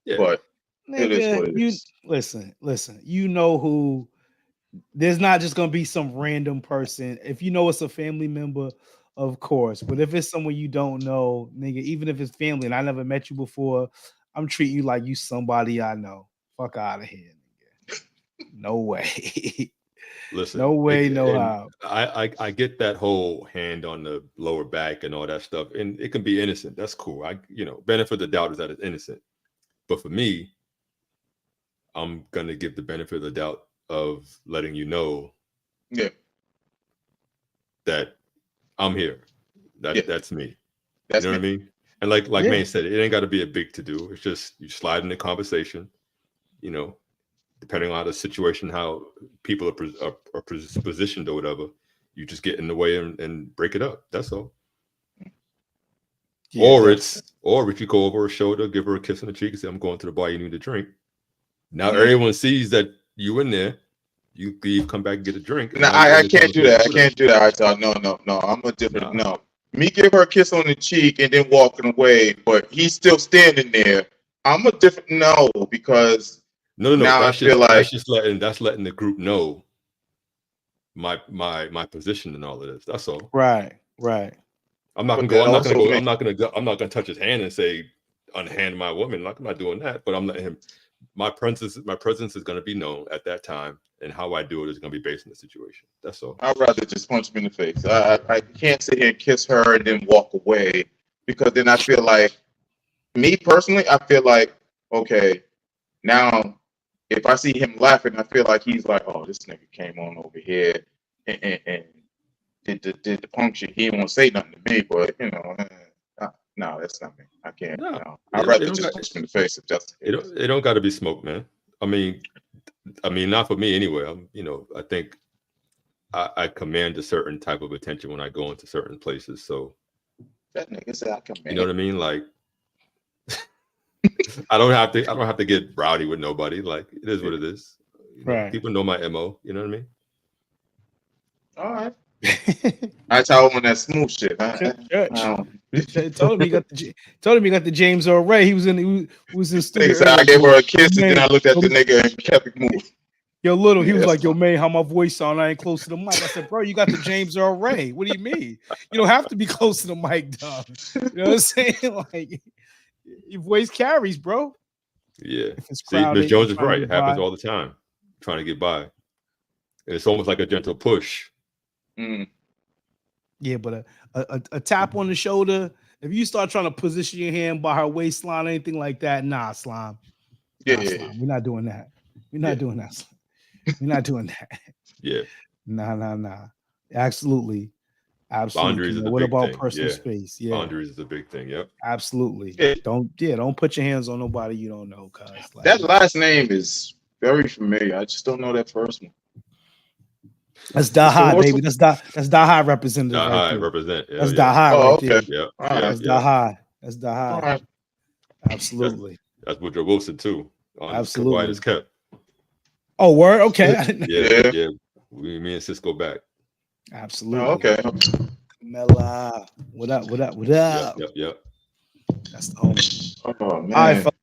B: Yeah.
C: But
A: Nigga,
C: it is what it is.
A: Listen. You know who. There's not just gonna be some random person. If you know it's a family member, of course. But if it's someone you don't know, nigga, even if it's family and I never met you before, I'm treating you like you somebody I know. Fuck out of here, nigga. No way.
B: Listen,
A: no way, no how.
B: I get that whole hand on the lower back and all that stuff, and it can be innocent. That's cool. Benefit of the doubt is that it's innocent. But for me, I'm gonna give the benefit of the doubt of letting you know, that I'm here. That's me.
C: That's
B: you know
C: me.
B: what I mean? And like Maine said, it ain't got to be a big to do. It's just you slide in the conversation. You know, depending on the situation, how people are positioned or whatever, you just get in the way and break it up. That's all. Yeah, or if you go over her shoulder, give her a kiss on the cheek and say, "I'm going to the bar. You need a drink." Now everyone sees that you in there. You leave, come back and get a drink.
C: No, I can't do that. I can't do that. I thought, no. I'm a different. No. Me give her a kiss on the cheek and then walking away, but he's still standing there. I'm a different. No, because
B: no.
C: Now
B: That's
C: I feel
B: just
C: like
B: letting the group know my position and all of this. That's all.
A: Right.
B: I'm not gonna touch his hand and say unhand my woman. Like, I'm not doing that. But I'm letting him. My presence is going to be known at that time, and how I do it is going to be based on the situation. That's all.
C: I'd rather just punch him in the face. I can't sit here and kiss her and then walk away, because then I feel like, me personally, I feel like, okay, now if I see him laughing, I feel like he's like, oh, this nigga came on over here and did the punk shit. He didn't want to say nothing to me, but you know, no, that's not me. I can't.
B: No,
C: No. I'd rather just push him in the face if that's the case.
B: It don't got to be smoke, man. I mean, not for me anyway. I think I command a certain type of attention when I go into certain places. So
C: that nigga said I command.
B: You know what I mean? Like, I don't have to get rowdy with nobody. Like, it is what it is.
A: Right.
B: People know my MO. You know what I mean?
C: All right. I tell him that smooth shit.
A: Told him he got the James Earl Ray. He was in studio.
C: I gave her a kiss and then I looked at the nigga and kept it moving.
A: Yo, Little, he was like, yo, man, how my voice sound? I ain't close to the mic. I said, bro, you got the James Earl Ray. What do you mean? You don't have to be close to the mic, dog. You know what I'm saying? Like, your voice carries, bro.
B: Yeah. See, Miss Jones is right. It happens all the time. Trying to get by. And it's almost like a gentle push.
A: Yeah, but a tap on the shoulder. If you start trying to position your hand by her waistline or anything like that, nah, Slime. Slime. We're not doing that. We're not doing that. Slime. We're not doing that.
B: Yeah.
A: Nah. Absolutely.
B: Boundaries.
A: What about personal space? Yeah.
B: Boundaries is a big thing. Yep.
A: Absolutely. Don't put your hands on nobody you don't know, cuz. Like,
C: that last name is very familiar. I just don't know that first one.
A: That's Die High, baby. That's Die High representative.
B: Die High represent. Yeah,
A: that's Die High right there.
B: Yeah.
A: That's Die High. That's Die High.
C: Right.
A: Absolutely.
B: That's Woodrow Wilson too.
A: Absolutely.
B: Quiet as kept.
A: Oh, word? Okay.
B: Yeah. Me and Cisco back.
A: Absolutely.
C: Oh, okay.
A: Mela. What up?
B: Yep.
A: That's the homie.
C: Oh, man.
A: All right,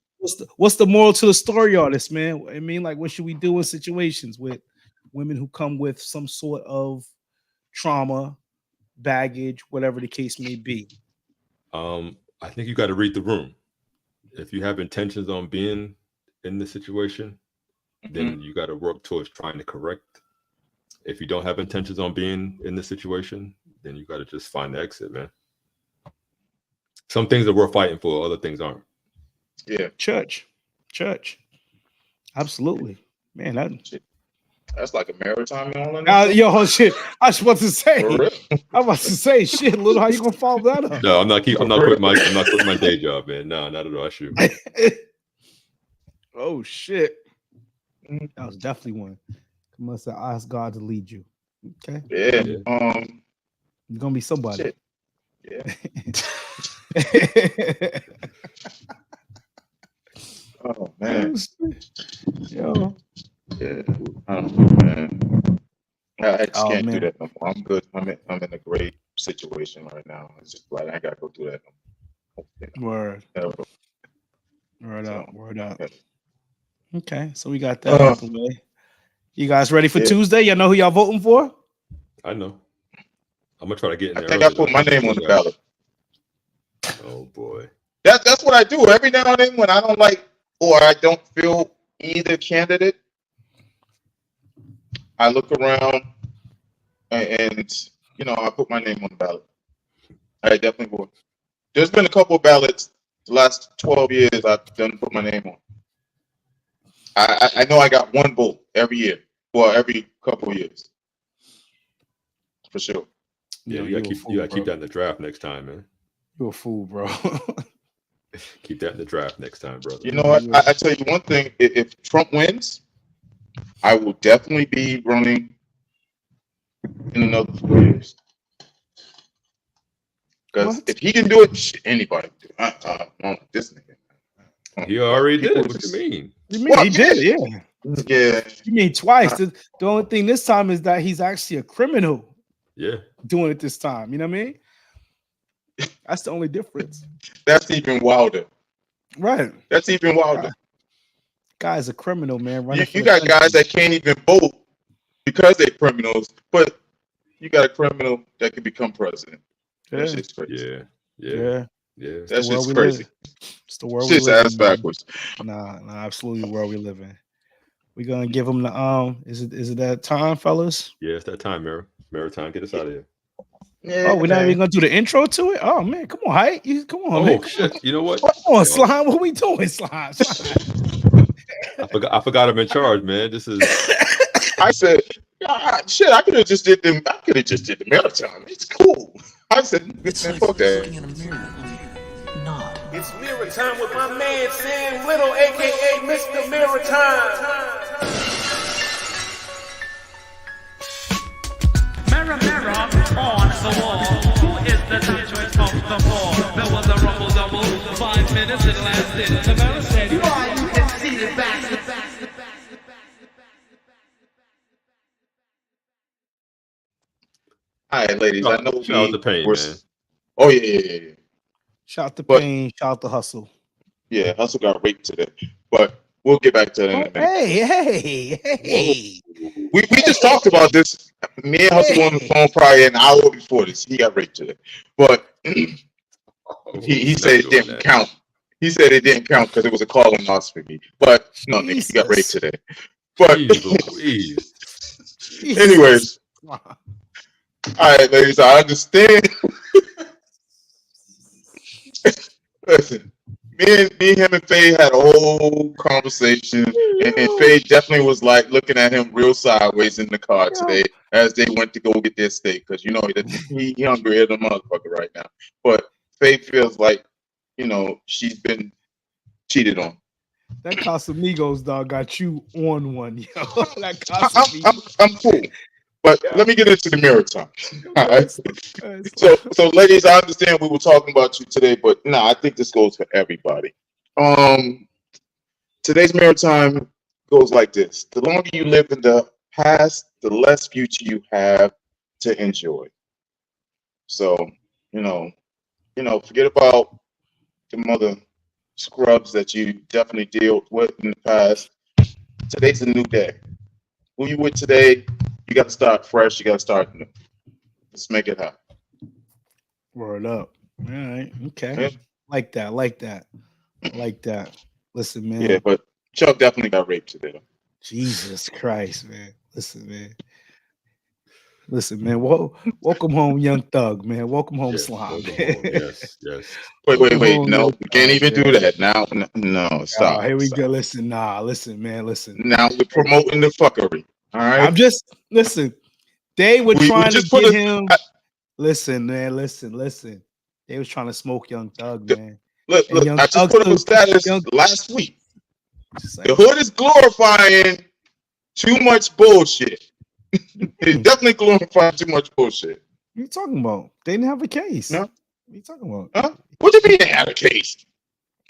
A: what's the moral to the story on this, man? I mean, like, what should we do in situations with women who come with some sort of trauma, baggage, whatever the case may be?
B: I think you got to read the room. If you have intentions on being in the situation, then you got to work towards trying to correct. If you don't have intentions on being in the situation, then you got to just find the exit, man. Some things are worth fighting for, other things aren't.
C: Yeah.
A: Church. Absolutely. Man,
C: that's like a maritime island.
A: Yo, shit. I was about to say, shit, Little, how you gonna follow that up?
B: No, I'm not quitting my day job, man. No, not at all. I shoot.
A: Oh shit. That was definitely one. You must have asked God to lead you. Okay.
C: Yeah.
A: You're gonna be somebody.
C: Shit. Yeah. Oh man.
A: Yo.
C: Yeah. Man. I just can't do that no more. I'm good. I'm in a great situation right now. It's just like I gotta go through that no more.
A: Word up. Okay, so we got that out the way. You guys ready for Tuesday? Y'all know who y'all voting for?
B: I know. I'm gonna try to get in there.
C: I think I put my name on the ballot.
B: Oh boy.
C: That's what I do every now and then when I don't like or I don't feel either candidate. I look around and I put my name on the ballot. I definitely would. There's been a couple of ballots the last 12 years I've done put my name on. I know I got one vote every year, or every couple of years, for sure.
B: Yeah, you gotta keep that in the draft next time, man.
A: You're a fool, bro.
B: Keep that in the draft next time, brother.
C: You know what? I tell you one thing: if Trump wins, I will definitely be running in another 4 years. Because if he can do it, anybody can do it. This nigga.
B: He already did it. What you mean?
A: He did it, yeah.
C: Yeah.
A: You mean twice. The only thing this time is that he's actually a criminal.
B: Yeah.
A: Doing it this time. You know what I mean? That's the only difference.
C: That's even wilder.
A: Right.
C: That's even wilder.
A: Guy's a criminal, man.
C: You got guys that can't even vote because they're criminals, but you got a criminal that can become president.
A: Yeah.
C: That shit's crazy.
B: Yeah.
C: That shit's crazy.
A: It's the world
C: shit's
A: we live
C: ass
A: in.
C: backwards.
A: Nah, absolutely the world we live in. We're gonna give him the is it that time, fellas?
B: Yeah, it's that time, Maritime. Get us out of here.
C: Yeah,
A: we're not even gonna do the intro to it. Oh man, come on, Hype. Come on, man.
B: Shit. You know what?
A: Come on, Slime. What we doing, Slime?
B: I forgot I'm in charge, man. This is
C: I said Shit, I could have just did them. I could have just did the marathon. It's cool. I said, man, fuck that.
F: It's mirror time with my man Sam Little, aka Mr. Mirror Time.
G: Mirror, mirror on the wall. Who is the top choice of the four? There was a rumble double. 5 minutes it lasted. The mirror said, "You are you can see the back."
C: All right, ladies. I know
B: Shout out to Pain, man.
C: Oh yeah.
A: Shout out to
C: But-
A: Pain, shout out to Hustle.
C: Yeah, Hustle got raped today, but we'll get back to that in a minute.
A: Hey.
C: We just talked about this. Me and Hustle on the phone probably an hour before this. He got raped today, but he said it didn't count. He said it didn't count because it was a colonoscopy. But no, nigga, he got raped today. But anyways, all right, ladies, I understand. Listen, me, him, and Faye had a whole conversation, and Faye definitely was like looking at him real sideways in the car today as they went to go get their steak because you know he hungry as a motherfucker right now. But Faye feels like she's been cheated on.
A: That Casamigos dog got you on one, yo. That Casamigos.
C: I'm cool. But let me get into the mirror time. All right. So ladies, I understand we were talking about you today, but I think this goes for everybody. Today's mirror time goes like this: the longer you live in the past, the less future you have to enjoy. So, forget about the mother scrubs that you definitely dealt with in the past. Today's a new day. Who you with today? You got to start fresh. You got to start new. Let's make it happen.
A: Word up. All right. Okay.
C: Yeah.
A: Like that. Listen, man.
C: Yeah, but Chuck definitely got raped today.
A: Jesus Christ, man. Listen, man. Welcome home, Young Thug, man. Welcome home, Slime.
B: Yes.
C: Wait. No, we can't even do that now. No, stop.
A: Here we
C: stop.
A: go. Listen, man. Listen.
C: Now we're promoting the fuckery. All right.
A: I'm just listen. They were
C: We
A: trying to
C: just put
A: get
C: a-
A: him. Listen, man. Listen. They was trying to smoke Young Thug, man.
C: Look,
A: And Young
C: I just
A: Thug
C: put up a
A: still-
C: status
A: Young-
C: last week.
A: Just
C: The hood is glorifying too much bullshit. It's definitely glorifying too much bullshit.
A: What are you talking about? They didn't have a case.
C: No.
A: What are you talking about?
C: Huh? What do you mean they had a case?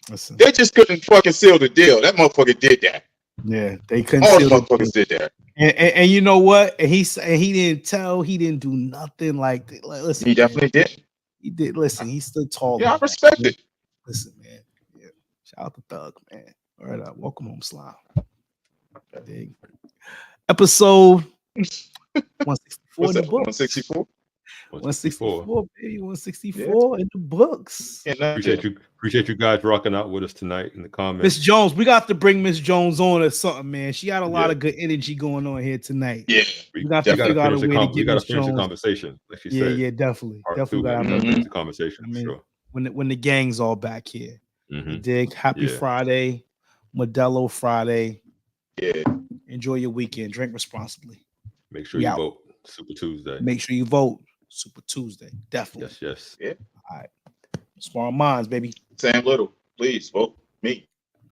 A: Listen.
C: They just couldn't fucking seal the deal. That motherfucker did that.
A: Yeah, they couldn't.
C: All the
A: seal the
C: motherfuckers did that.
A: And you know what? And he didn't tell. He didn't do nothing like that. Listen,
C: He definitely did.
A: He did. Listen, he stood tall.
C: Yeah, I
A: on that.
C: respect it.
A: Listen, man. Yeah. Shout out to Thug, man. All right, welcome home, Slime. Dig. Episode 164
C: What's
A: in the
C: that?
A: books.
C: 164?
A: 164, baby. 164 in the books.
B: Appreciate you guys rocking out with us tonight in the comments.
A: Miss Jones, we got to bring Miss Jones on or something, man. She had a lot of good energy going on here tonight.
C: Yeah,
A: we got to figure out a way to get Miss Jones.
B: The conversation, like she said.
A: Yeah, definitely.
B: Part
A: Definitely got
B: to finish the conversation. Sure.
A: When the gang's all back here. Dig. Happy Friday, Modelo Friday.
C: Yeah.
A: Enjoy your weekend. Drink responsibly.
B: Make sure you vote. Super Tuesday.
A: Make sure you vote. Super Tuesday. Definitely.
B: Yes.
C: Yeah.
A: All right. Sparring Minds, baby.
C: Sam Little, please vote me.